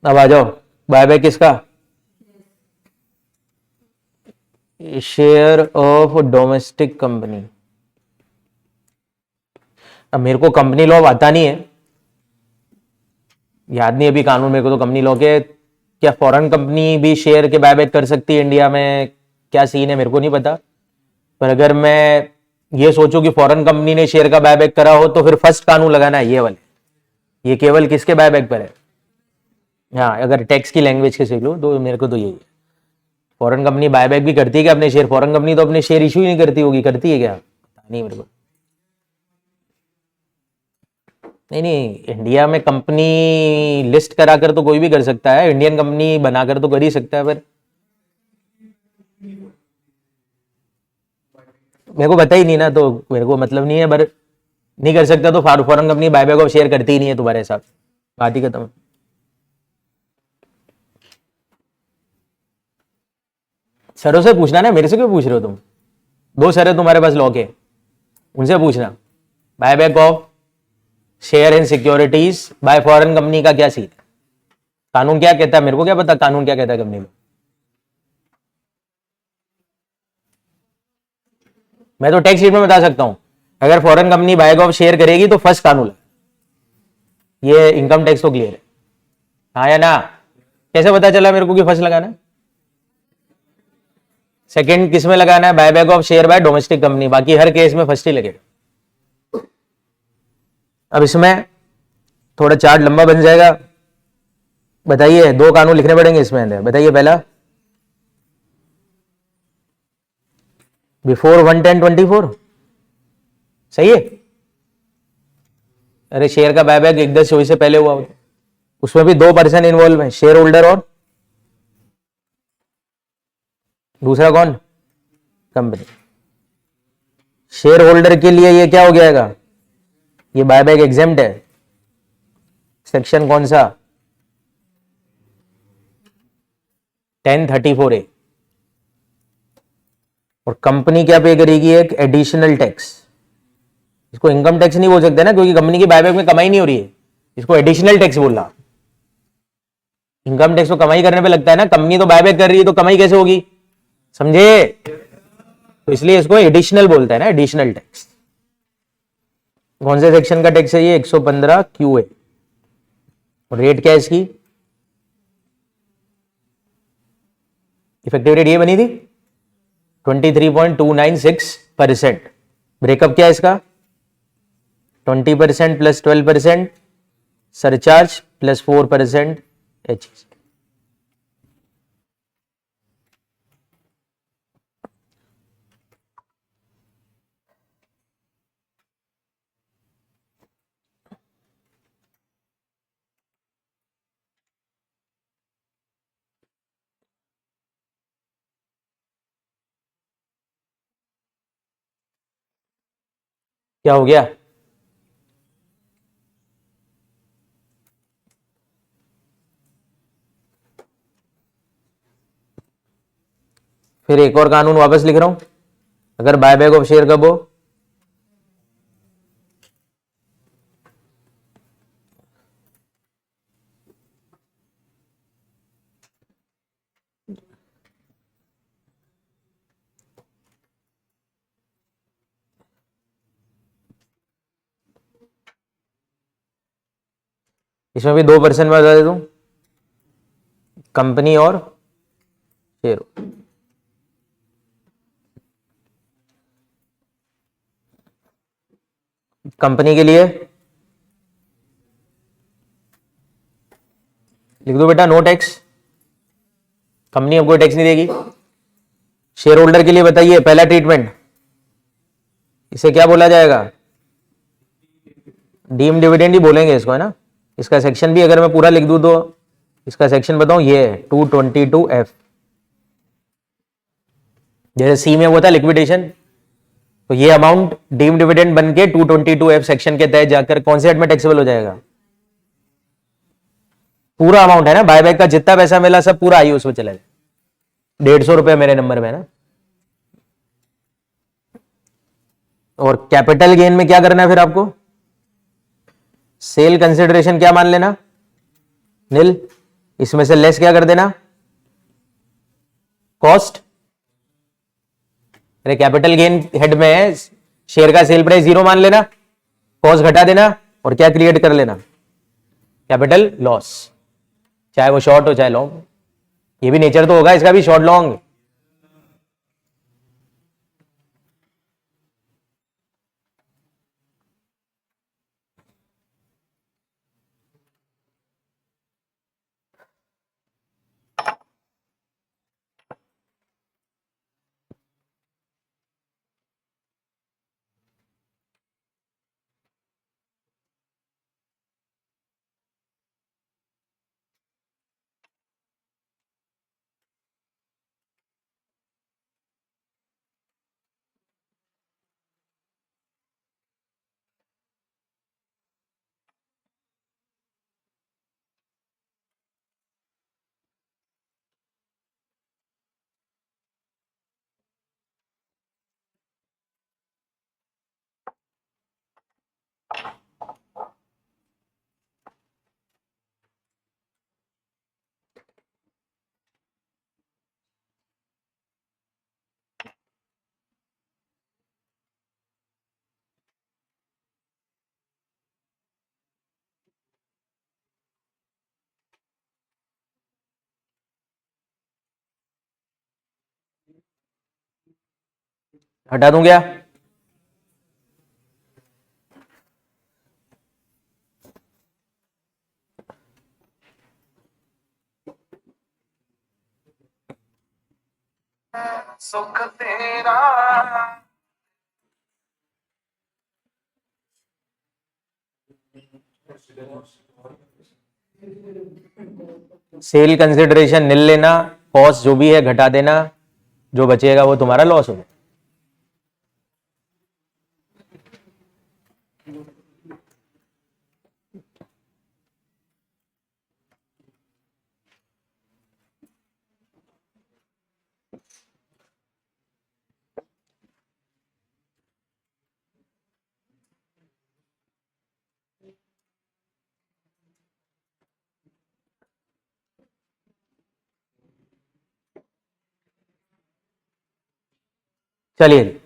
अब आ जाओ, बायबैक किसका? Share of domestic company. अब मेरे को कंपनी लॉ आता नहीं है, याद नहीं अभी कानून मेरे को, तो कंपनी लॉ के क्या फॉरेन कंपनी भी शेयर के बायबैक कर सकती है इंडिया में? क्या सीन है मेरे को नहीं पता, पर अगर मैं ये सोचूं कि फॉरेन कंपनी ने शेयर का बायबैक करा हो तो फिर फर्स्ट कानून लगाना है ये वाले। ये केवल किसके बायबैक पर है? हाँ, अगर टैक्स की लैंग्वेज के सीख लो तो मेरे को तो यही है। फॉरेन कंपनी बायबैक भी करती है क्या अपने शेयर? फॉरेन कंपनी तो अपने शेयर इशू ही नहीं करती होगी, करती है क्या? नहीं मेरे को। नहीं नहीं, इंडिया में कंपनी लिस्ट कराकर तो कोई भी कर सकता है, इंडियन कंपनी बनाकर तो कर ही सकता है, पर मेरे को पता ही नहीं ना, तो मेरे को मतलब नहीं है, पर नहीं कर सकता तो foreign company buyback of share करती ही नहीं है तुम्हारे साथ, बात ही खत्म। सरों से पूछना ना, मेरे से क्यों पूछ रहे हो तुम? दो सर है तुम्हारे पास लॉ के, उनसे पूछना buyback of share in securities by foreign company का क्या सीन है, कानून क्या कहता है? मेरे को क्या पता कानून क्या कहता है कंपनी में। मैं तो टैक्स शीट में बता सकता हूं, अगर foreign company buyback of share करेगी तो फर्स्ट कानून है ये, इनकम टैक्स तो क्लियर है। हाँ या ना? कैसे पता चला मेरे को कि फर्स्ट लगाना है? सेकंड किस में लगाना है? Buyback of share bye domestic company, बाकी हर केस में फर्स्ट ही लगेगा। अब इसमें थोड़ा चार्ट लंबा बन जाएगा, बताइए, दो कानून लिखने पड़ेंगे इसमें अंदर। बताइए, पहला बिफोर 11024 सही है? अरे शेयर का बायबैक 1/10 से पहले हुआ, उसमें भी दो पर्सन इन्वॉल्व है, शेयर होल्डर और दूसरा कौन? कंपनी। शेयर होल्डर के लिए ये क्या हो जाएगा? ये बायबैक एग्जेम्प्ट है, सेक्शन कौन सा? 1034A। और कंपनी क्या पे करेगी? एक एडिशनल टैक्स। इसको इनकम टैक्स नहीं बोल सकते ना, क्योंकि कंपनी की बायबैक में कमाई नहीं हो रही है, इसको एडिशनल टैक्स बोलना। इनकम टैक्स तो कमाई करने पे लगता है ना, कंपनी तो बायबैक कर रही है तो कमाई कैसे होगी? समझे? तो इसलिए इसको एडिशनल बोलता है ना, एडिशनल टैक्स। कौन से सेक्शन का टैक्स है ये? 115 QA। और रेट क्या है इसकी? इफेक्टिव रेट ये बनी थी 23.296%। ब्रेकअप क्या है इसका? 20% प्लस 12% सरचार्ज प्लस 4% एच। क्या हो गया? फिर एक और कानून वापस लिख रहा हूं, अगर बायबैक ऑफ शेयर कब हो? इसमें भी दो पर्सन में बता दे दूं, कंपनी और शेयर। कंपनी के लिए लिख दो बेटा नो टैक्स, कंपनी अब कोई टैक्स नहीं देगी। शेयर होल्डर के लिए बताइए पहला ट्रीटमेंट, इसे क्या बोला जाएगा? डीम डिविडेंड ही बोलेंगे इसको, है ना? इसका सेक्शन भी अगर मैं पूरा लिख दूं तो इसका सेक्शन बताऊं, ये है 222F। जैसे सी में वो था लिक्विडेशन, तो ये अमाउंट डीम डिविडेंड बन के 222F सेक्शन के तहत जाकर कौन से हेड में टैक्सेबल हो जाएगा? पूरा अमाउंट है ना, बायबैक का जितना पैसा मिला सब पूरा आई उसमें चला जाए। 150 रुपए मेरे नंबर में ना। और कैपिटल गेन में क्या करना है फिर आपको? सेल कंसिडरेशन क्या मान लेना? नील। इसमें से लेस क्या कर देना, कॉस्ट। अरे कैपिटल गेन हेड में है, शेयर का सेल प्राइस 0 मान लेना, कॉस्ट घटा देना और क्या क्रिएट कर लेना, कैपिटल लॉस। चाहे वो शॉर्ट हो चाहे लॉन्ग, ये भी नेचर तो होगा इसका भी, शॉर्ट लॉन्ग। हटा दूं क्या, सुख तेरा सेल कंसिडरेशन नील लेना, कॉस्ट जो भी है घटा देना, जो बचेगा वो तुम्हारा लॉस होगा। चलिए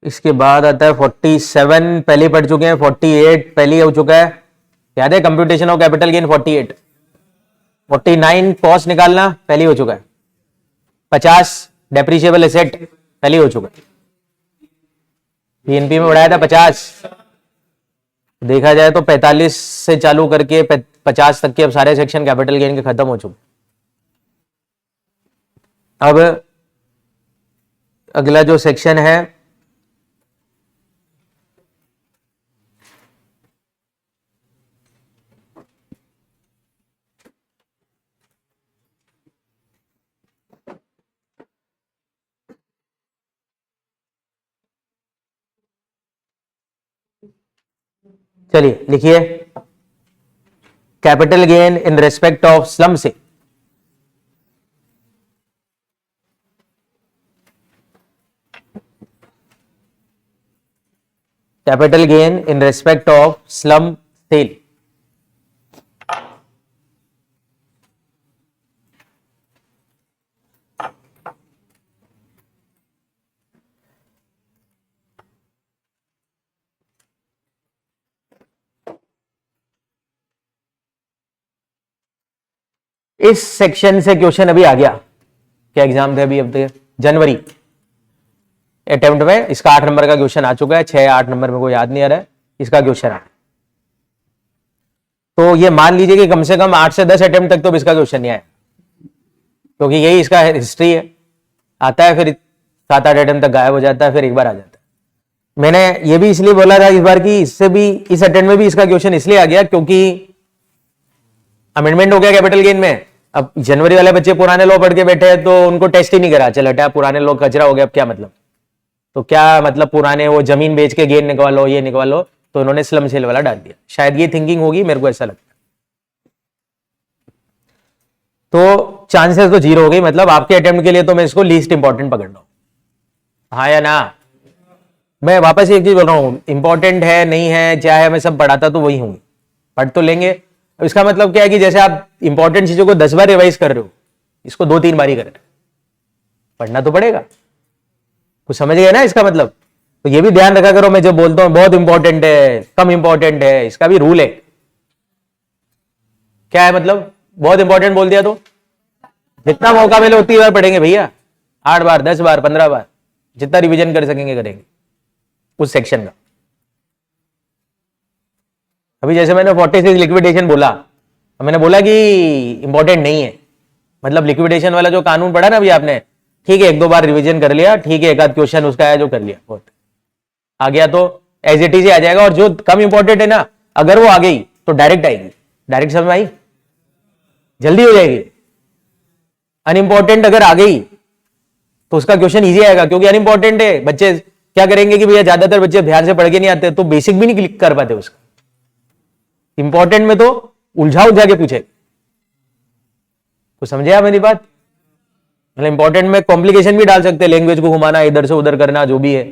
इसके बाद आता है 47, पहले पढ़ चुके हैं। 48 पहले हो चुका है, याद है, computation of capital gain 48। 49 cost निकालना पहले हो चुका है। 50 डेप्रिशिएबल एसेट पहले हो चुका है, पीएनपी में बढ़ाया था 50। देखा जाए तो 45 से चालू करके 50 तक के अब सारे सेक्शन कैपिटल गेन के खत्म हो चुके। अब अगला जो सेक्शन है चलिए लिखिए, capital gain in respect of slump से capital gain in respect of slump sale. इस सेक्शन से क्वेश्चन अभी आ गया, क्या एग्जाम थे अभी अब तक, जनवरी अटेम्प्ट में इसका 8 नंबर का क्वेश्चन आ चुका है। 6-8 नंबर में कोई याद नहीं आ रहा है, इसका क्वेश्चन आ। तो ये मान लीजिए कि कम से कम 8 से 10 अटेम्प्ट तक तो इसका क्वेश्चन नहीं आया, क्योंकि यही इसका हिस्ट्री है। आता है फिर 7-8 अटेम्प्ट तक गायब हो जाता है, फिर एक बार आ जाता है। मैंने ये भी इसलिए बोला था इस बार की इससे भी, इस अटेम्प्ट में भी इसका क्वेश्चन इसलिए आ गया क्योंकि अमेंडमेंट हो गया कैपिटल गेन में। अब जनवरी वाले बच्चे पुराने लॉ पढ़ के बैठे हैं तो उनको टेस्ट ही नहीं करा, चल हटा पुराने लॉ कचरा हो गया, अब क्या मतलब। तो क्या मतलब पुराने वो जमीन बेच के गेन निकालो, ये निकालो, तो उन्होंने स्लम सेल वाला डाल दिया। शायद ये थिंकिंग होगी, मेरे को ऐसा लगता है। तो चांसेस तो जीरो हो गई, मतलब आपके अटेम्प्ट के लिए तो मैं इसको लीस्ट इंपॉर्टेंट पकड़ रहा हूं, हाँ या ना। मैं वापस एक चीज बोल रहा हूं, इंपॉर्टेंट है नहीं है चाहे मैं सब पढ़ाता तो वही हूं, पढ़ तो लेंगे। अब इसका मतलब क्या है कि जैसे आप इंपॉर्टेंट चीजों को 10 बार रिवाइज कर रहे हो, इसको 2-3 बार ही कर रहे हो, पढ़ना तो पड़ेगा। कुछ समझ गया ना इसका मतलब? तो ये भी ध्यान रखा करो, मैं जब बोलता हूं बहुत इंपॉर्टेंट है कम इंपॉर्टेंट है, इसका भी रूल है। क्या है मतलब? बहुत इंपॉर्टेंट बोल दिया तो जितना मौका मिले उतनी बार पढ़ेंगे भैया, 8 बार 10 बार 15 बार, जितना रिवीजन कर सकेंगे करेंगे उस सेक्शन का। अभी जैसे मैंने 46 लिक्विडेशन बोला, मैंने बोला कि इंपॉर्टेंट नहीं है, मतलब लिक्विडेशन वाला जो कानून पढ़ा ना अभी आपने, ठीक है 1-2 बार रिवीजन कर लिया, ठीक है एक आध क्वेश्चन उसका है जो कर लिया, बहुत आ गया तो एज इट इज आ जाएगा। और जो कम इंपॉर्टेंट है ना, अगर वो आ गई तो डायरेक्ट आएगी, डायरेक्ट समझ में आई, जल्दी हो जाएगी। अनइंपॉर्टेंट अगर आ गई तो उसका क्वेश्चन इजी आएगा, क्योंकि अनइंपॉर्टेंट है। बच्चे क्या करेंगे कि भैया ज्यादातर बच्चे ध्यान से पढ़ के नहीं आते, तो बेसिक भी नहीं क्लिक कर पाते उसका। इंपॉर्टेंट में तो उलझा के पूछे, तो समझे आप मेरी बात? मतलब इंपॉर्टेंट में कॉम्प्लिकेशन भी डाल सकते हैं, लैंग्वेज को घुमाना, इधर से उधर करना, जो भी है,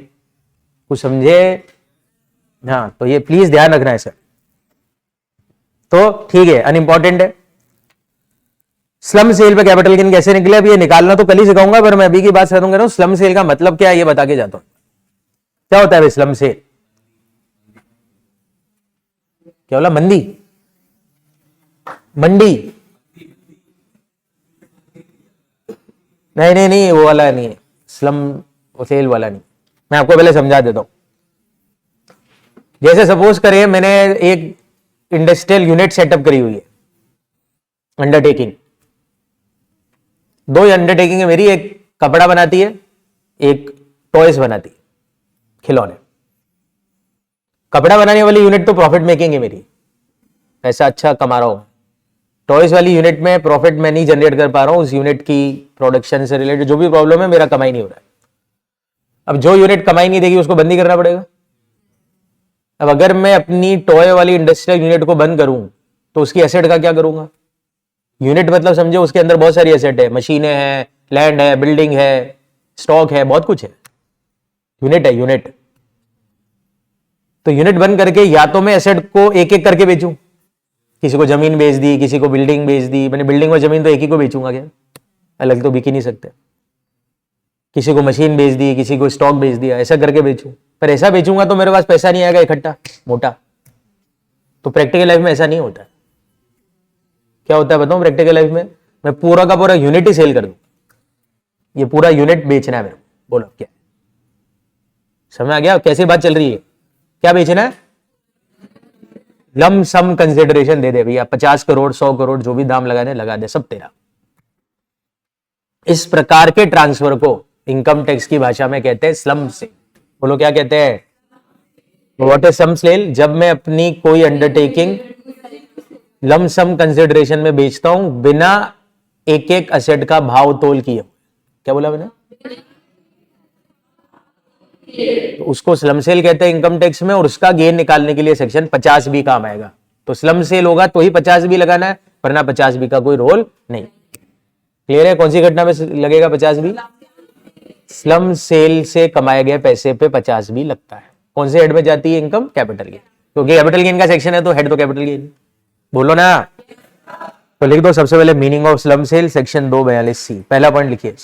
कुछ समझे? हाँ, तो ये प्लीज ध्यान रखना है सर। तो ठीक है, अनइंपॉर्टेंट है। स्लम सेल पे कैपिटल गेन कैसे निकले, अब ये निकालना तो कल ही सिखाऊंगा, पर मैं अभी की बात करूंगा। स्लम सेल का मतलब क्या है ये बता के जाता हूं। क्या होता है भाई स्लम सेल? क्या बोला? मंदी? मंडी? नहीं नहीं नहीं, वो वाला नहीं है, स्लम सेल वाला नहीं। मैं आपको पहले समझा देता हूं। जैसे सपोज करें मैंने एक इंडस्ट्रियल यूनिट सेटअप करी हुई है, अंडरटेकिंग। 2 अंडरटेकिंग है मेरी, एक कपड़ा बनाती है, एक टॉयज बनाती है, खिलौने। कपड़ा बनाने वाली यूनिट तो प्रॉफिट मेकिंग है मेरी, पैसा अच्छा कमा रहा हूं। टॉयज वाली यूनिट में प्रॉफिट मैं नहीं जनरेट कर पा रहा हूं, उस यूनिट की प्रोडक्शन से रिलेटेड जो भी प्रॉब्लम है, मेरा कमाई नहीं हो रहा है। अब जो यूनिट कमाई नहीं देगी उसको बंद ही करना पड़ेगा। अब अगर मैं अपनी टॉय वाली इंडस्ट्रियल यूनिट को बंद करूं तो उसकी एसेट का क्या करूंगा? यूनिट मतलब समझो उसके अंदर बहुत सारी एसेट है, मशीनें हैं, लैंड है, बिल्डिंग है, स्टॉक है, बहुत कुछ है। यूनिट है यूनिट। तो यूनिट बंद करके या तो मैं एसेट को एक एक करके बेचूं, किसी को जमीन बेच दी, किसी को बिल्डिंग बेच दी। मैंने बिल्डिंग और जमीन तो एक ही को बेचूंगा क्या? अलग तो बिक ही नहीं सकते। किसी को मशीन बेच दी, किसी को स्टॉक बेच दिया, ऐसा करके बेचूं। पर ऐसा बेचूंगा तो मेरे पास पैसा नहीं आएगा इकट्ठा मोटा। तो प्रैक्टिकल लाइफ में ऐसा नहीं होता। क्या होता है बताऊं प्रैक्टिकल लाइफ में? मैं पूरा का पूरा यूनिट ही सेल कर दूं, ये पूरा यूनिट बेचना है मेरे को। बोलो क्या समझ आ गया? कैसी बात चल रही है? क्या बेचना है? लम सम कंसिडरेशन दे दे भैया, 50 करोड़ 100 करोड़ जो भी दाम लगाने लगा दे, सब तेरा। इस प्रकार के ट्रांसफर को इनकम टैक्स की भाषा में कहते हैं स्लम सेल। बोलो क्या कहते हैं? What is slump sale? जब मैं अपनी कोई अंडरटेकिंग लम सम कंसिडरेशन में बेचता हूं बिना एक एक असेट का भाव तोल किए। क्या बोला मैंने? तो उसको स्लम सेल कहते हैं इनकम टैक्स में, और उसका गेन निकालने के लिए सेक्शन 50 भी काम आएगा। तो स्लम सेल होगा तो ही 50 भी लगाना है, वरना 50 भी का कोई रोल नहीं। क्लियर है? कौन सी घटना में लगेगा 50 भी? स्लम सेल से कमाए गए पैसे पे 50 भी लगता है। कौन से हेड में जाती है इनकम? कैपिटल गेन, क्योंकि कैपिटल गेन का सेक्शन है तो हेड तो कैपिटल गेन। बोलो ना। तो लिख दो सबसे पहले meaning of slump cell, section 242C, पहला पॉइंट लिखिए।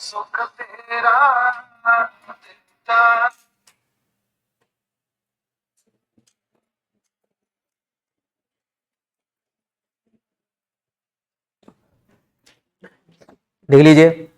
सुख तेरा दिलदार देख लीजिए।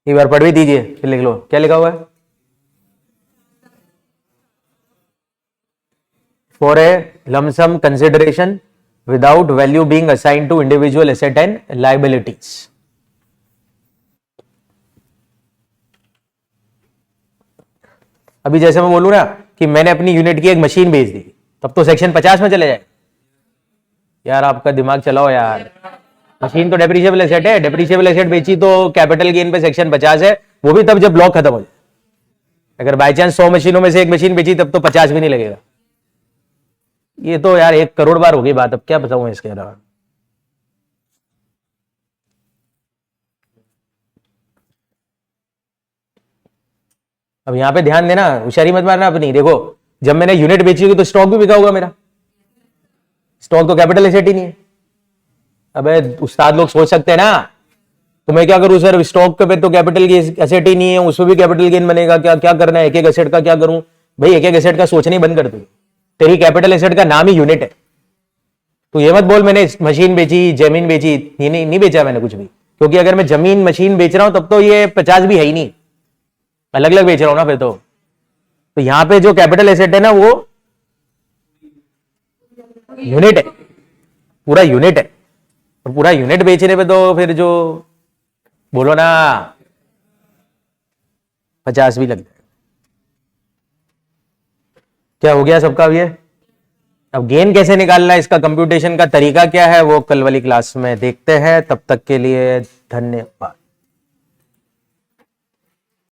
एक बार पढ़ भी दीजिए फिर लिख लो क्या लिखा हुआ है। For a lump sum consideration without value being assigned to individual asset and liabilities. अभी जैसे मैं बोलूं ना कि मैंने अपनी यूनिट की एक मशीन बेच दी, तब तो सेक्शन 50 में चले जाए। यार आपका दिमाग चलाओ यार, मशीन तो डेप्रिशिएबल एसेट है, डेप्रिशिएबल एसेट बेची तो कैपिटल गेन पे सेक्शन 50 है, वो भी तब जब लॉक खत्म हो जाए। अगर बाई चांस 100 मशीनों में से एक मशीन बेची तब तो 50 भी नहीं लगेगा। ये तो यार 1 करोड़ बार हो गई बात, अब क्या बताऊं इसके अलावा। अब यहां पे ध्यान देना, होशियारी मत मारना अपनी। देखो जब मैंने यूनिट बेची होगी तो स्टॉक भी बिका होगा मेरा, स्टॉक तो कैपिटल एसेट ही नहीं है। अबे उस्ताद लोग सोच सकते हैं ना, तो मैं क्या करूं सर, स्टॉक पे तो कैपिटल एसेट ही नहीं है, उसमें भी कैपिटल गेन बनेगा, क्या क्या करना है, एक एक एसेट का क्या करूं। भाई एक एक एसेट का सोचना ही बंद कर दो, तेरी कैपिटल एसेट का नाम ही यूनिट है। तो ये मत बोल मैंने मशीन बेची, जमीन बेची, ये नहीं बेचा मैंने कुछ भी, क्योंकि अगर मैं जमीन मशीन बेच रहा हूं तब तो ये 50 भी है ही नहीं, अलग अलग बेच रहा हूं ना फिर तो यहां पे जो कैपिटल एसेट है ना वो यूनिट है, पूरा यूनिट है। और पूरा यूनिट बेचने पे तो फिर जो बोलो ना 50 भी लग जाए। क्या हो गया सबका ये? अब गेन कैसे निकालना है, इसका कंप्यूटेशन का तरीका क्या है, वो कल वाली क्लास में देखते हैं। तब तक के लिए धन्यवाद।